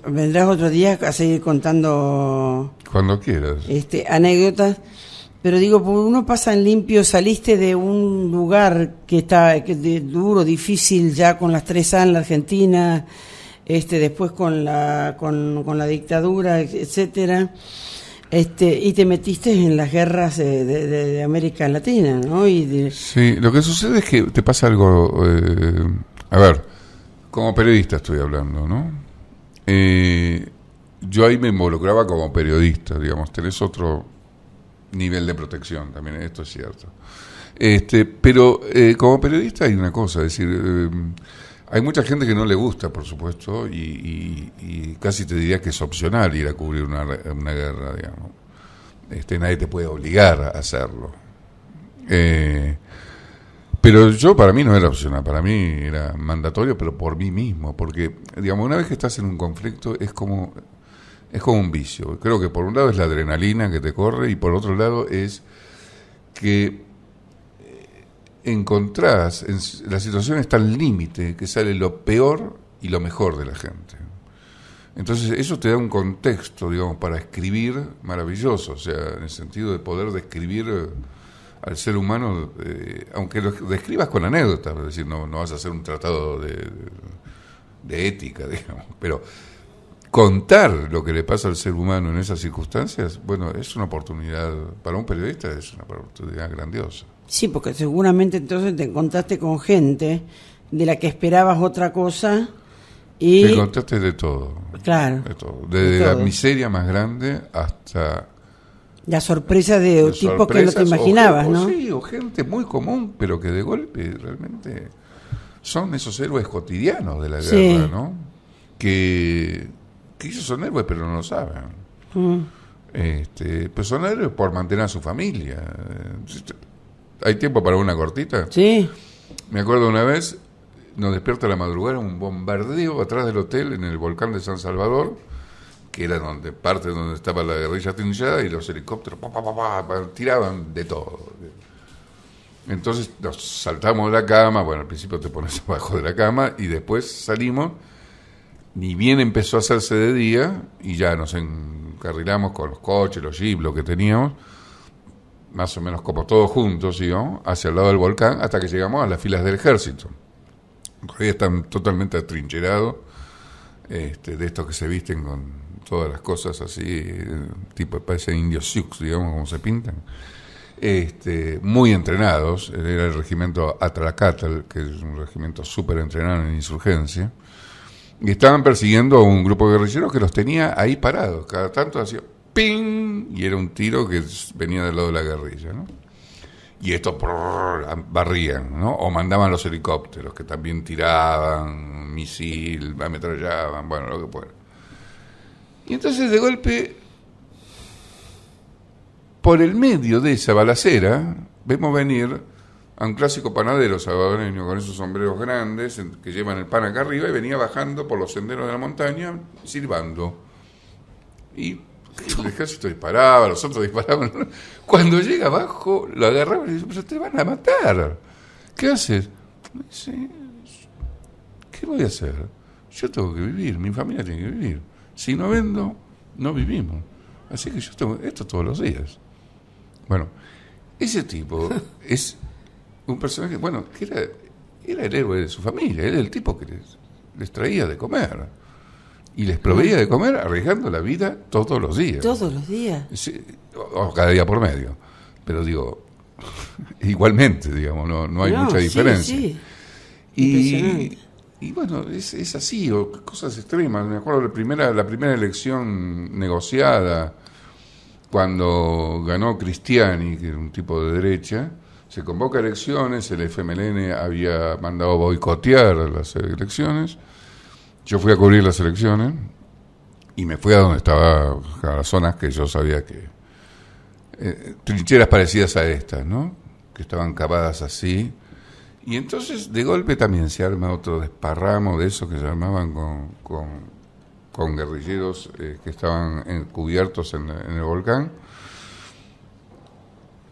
Vendrás otro día a seguir contando... Cuando quieras. Anécdotas. Pero digo, uno pasa en limpio, saliste de un lugar que está duro, difícil ya con las 3A en la Argentina, después con la dictadura, etcétera, y te metiste en las guerras de América Latina, ¿no? Sí, lo que sucede es que te pasa algo, a ver, como periodista estoy hablando, ¿no? Yo ahí me involucraba como periodista, digamos, tenés otro nivel de protección también, esto es cierto. Pero como periodista hay una cosa, es decir, hay mucha gente que no le gusta, por supuesto, y casi te diría que es opcional ir a cubrir una guerra, digamos. Nadie te puede obligar a hacerlo. Pero para mí no era opcional, para mí era mandatorio, pero por mí mismo, porque, digamos, una vez que estás en un conflicto es como un vicio. Creo que por un lado es la adrenalina que te corre y por otro lado es que encontrás, la situación está al límite, que sale lo peor y lo mejor de la gente. Entonces eso te da un contexto, digamos, para escribir maravilloso, o sea, en el sentido de poder describir al ser humano, aunque lo describas con anécdotas, es decir, no vas a hacer un tratado de ética, digamos, pero contar lo que le pasa al ser humano en esas circunstancias, bueno, es una oportunidad, para un periodista es una oportunidad grandiosa. Sí, porque seguramente entonces te encontraste con gente de la que esperabas otra cosa y... Te encontraste de todo. Claro. De todo. Desde la miseria más grande hasta... La sorpresa de tipos que no te imaginabas, ¿no? Sí, o gente muy común, pero que de golpe realmente son esos héroes cotidianos de la guerra, ¿no? Que ellos son héroes, pero no lo saben. Pues son héroes por mantener a su familia. ¿Hay tiempo para una cortita? Sí. Me acuerdo una vez, nos despierta a la madrugada un bombardeo atrás del hotel en el volcán de San Salvador, que era parte donde estaba la guerrilla trinchada, y los helicópteros tiraban de todo. Entonces nos saltamos de la cama, bueno, al principio te pones abajo de la cama, y después salimos, ni bien empezó a hacerse de día, y ya nos encarrilamos con los coches, los jeeps, lo que teníamos, más o menos como todos juntos, ¿no? Hacia el lado del volcán, hasta que llegamos a las filas del ejército. Todavía están totalmente atrincherados, de estos que se visten con todas las cosas así, tipo, parecen indios sioux, digamos, como se pintan. Muy entrenados. Era el regimiento Atlacatl, que es un regimiento súper entrenado en insurgencia, y estaban persiguiendo a un grupo de guerrilleros que los tenía ahí parados. Cada tanto hacía ¡ping! Y era un tiro que venía del lado de la guerrilla, ¿no? Y estos barrían, ¿no? O mandaban los helicópteros, que también tiraban misil, ametrallaban, bueno, lo que fuera. Y entonces, de golpe, por el medio de esa balacera, vemos venir a un clásico panadero salvadoreño con esos sombreros grandes que llevan el pan acá arriba, y venía bajando por los senderos de la montaña silbando. Y el ejército disparaba, los otros disparaban. Cuando llega abajo, lo agarraban y dicen: pero te van a matar. ¿Qué haces? Dice: ¿qué voy a hacer? Yo tengo que vivir, mi familia tiene que vivir. Si no vendo, no vivimos. Así que yo tengo esto todos los días. Bueno, ese tipo es un personaje, bueno, que era el héroe de su familia, era el tipo que les traía de comer. Y les proveía de comer arriesgando la vida todos los días. ¿Todos los días? Sí, o cada día por medio. Pero digo, igualmente, digamos, no hay mucha diferencia. Sí, sí. Y bueno, es así, o cosas extremas. Me acuerdo la primera elección negociada, cuando ganó Cristiani, que era un tipo de derecha. Se convoca elecciones, el FMLN había mandado boicotear las elecciones. Yo fui a cubrir las elecciones y me fui a donde estaba, a las zonas que yo sabía que... trincheras parecidas a estas, ¿no? Que estaban cavadas así. Y entonces, de golpe también se arma otro desparramo de eso que se armaban con guerrilleros que estaban encubiertos en el volcán.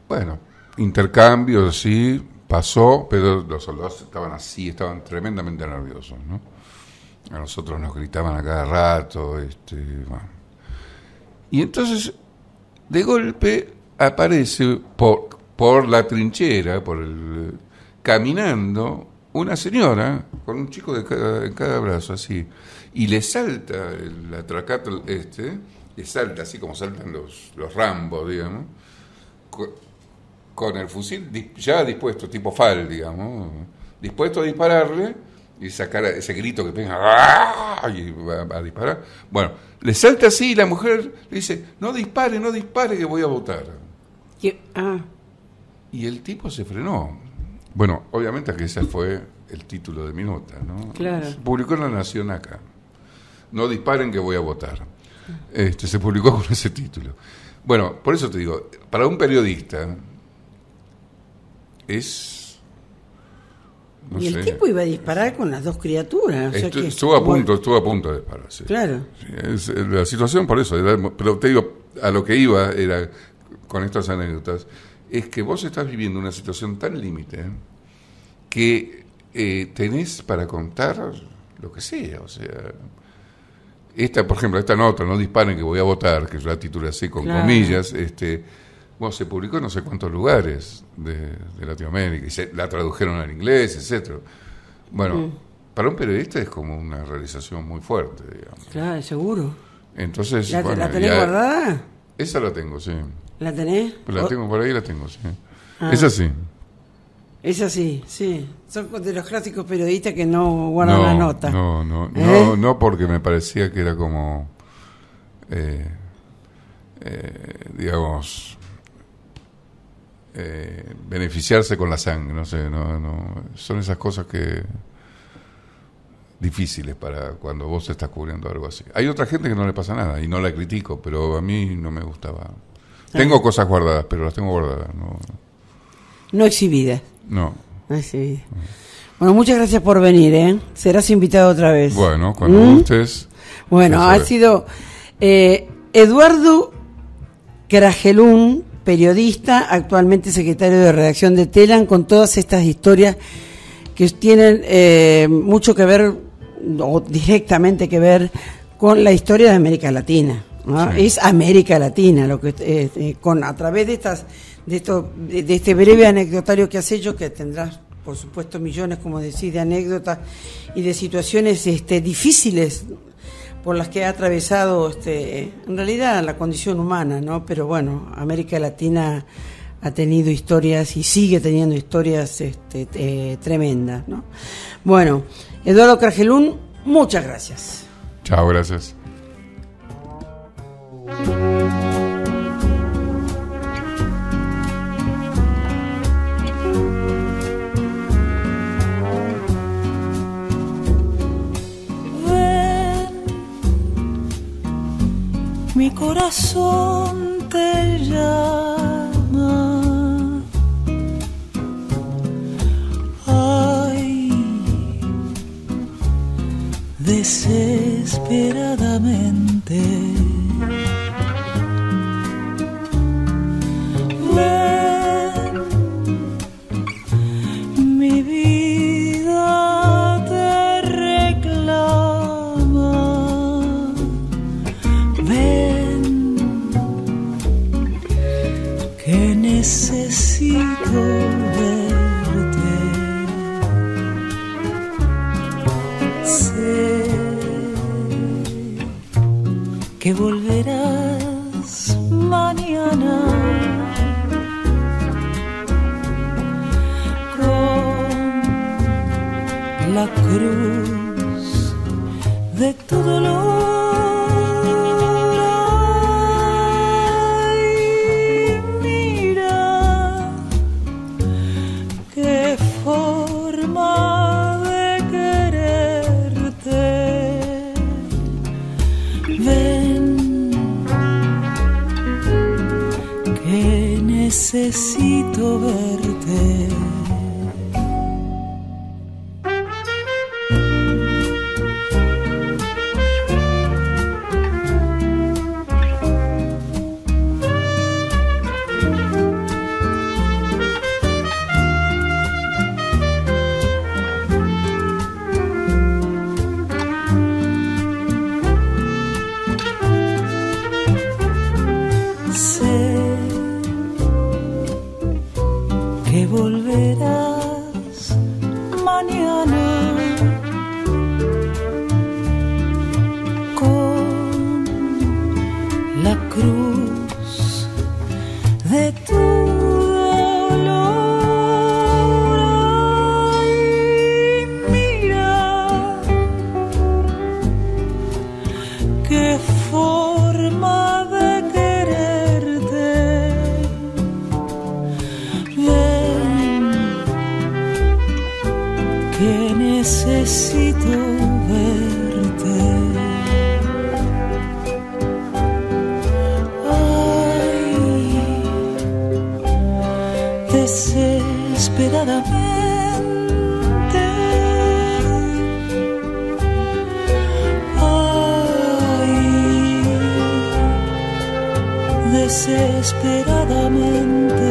Bueno, intercambios, sí, pasó, pero los soldados estaban así, estaban tremendamente nerviosos, ¿no? A nosotros nos gritaban a cada rato, bueno. Y entonces, de golpe, aparece por la trinchera, caminando, una señora con un chico en cada brazo, así, y le salta el Atlacatl le salta así como saltan los Rambos, digamos, con el fusil ya dispuesto, tipo FAL, digamos, dispuesto a dispararle y sacar ese grito que pega, ¡ah! Y va a disparar. Bueno, le salta así y la mujer le dice: no dispare, que voy a votar. Y el tipo se frenó. Bueno, obviamente que ese fue el título de mi nota, ¿no? Claro. Se publicó en La Nación acá. No disparen, que voy a votar. Se publicó con ese título. Bueno, por eso te digo, para un periodista es... No y sé. El tipo iba a disparar con las dos criaturas. O sea que, estuvo a punto de disparar, sí. Claro. Sí, la situación por eso, pero te digo, a lo que iba era, con estas anécdotas, es que vos estás viviendo una situación tan límite que tenés para contar lo que sea, o sea... por ejemplo, esta nota, no disparen que voy a votar, que yo la titulé así con comillas, bueno, se publicó en no sé cuántos lugares de Latinoamérica, y la tradujeron al inglés, etcétera. Bueno, para un periodista es como una realización muy fuerte, digamos. Claro, seguro. Entonces, ¿La tenés guardada? Esa la tengo, sí. ¿La tenés? La tengo por ahí, la tengo, sí. Esa sí. Esa sí, sí. Son de los clásicos periodistas que no guardan la nota. No, porque me parecía que era como, digamos, beneficiarse con la sangre, no sé, no, son esas cosas que difíciles para cuando vos estás cubriendo algo así. Hay otra gente que no le pasa nada y no la critico, pero a mí no me gustaba. Tengo cosas guardadas, pero las tengo guardadas, no exhibidas. No. Bueno, muchas gracias por venir, ¿eh? Serás invitado otra vez. Bueno, cuando gustes. Bueno, ha sido Eduardo Crajelún, periodista, actualmente secretario de redacción de Telam, con todas estas historias que tienen mucho que ver, o directamente que ver, con la historia de América Latina. ¿no? Sí. Es América Latina, lo que a través de este breve anecdotario que has hecho, que tendrás por supuesto millones, como decís, de anécdotas y de situaciones difíciles por las que ha atravesado en realidad la condición humana, ¿no? Pero bueno, América Latina ha tenido historias y sigue teniendo historias tremendas, ¿no? Bueno, Eduardo Krajlund, muchas gracias. Chao, gracias. Mi corazón te llama, ay, desesperadamente. Ven, mi vida te reclama. Ven, que necesito verte. Sé que volverás mañana con la cruz de tu dolor. Necesito verte. Volverás mañana con la cruz de tu dolor. Ay, mira qué forma de quererte. Que necesito verte. Ay, desesperadamente. Ay, desesperadamente.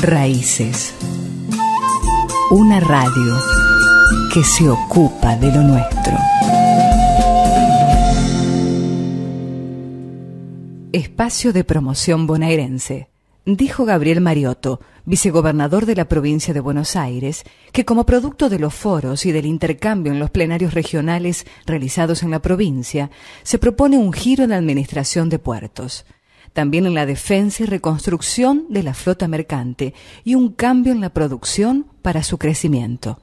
Raíces. Una radio que se ocupa de lo nuestro. Espacio de promoción bonaerense. Dijo Gabriel Mariotto, vicegobernador de la provincia de Buenos Aires, que como producto de los foros y del intercambio en los plenarios regionales realizados en la provincia, se propone un giro en la administración de puertos. También en la defensa y reconstrucción de la flota mercante y un cambio en la producción para su crecimiento.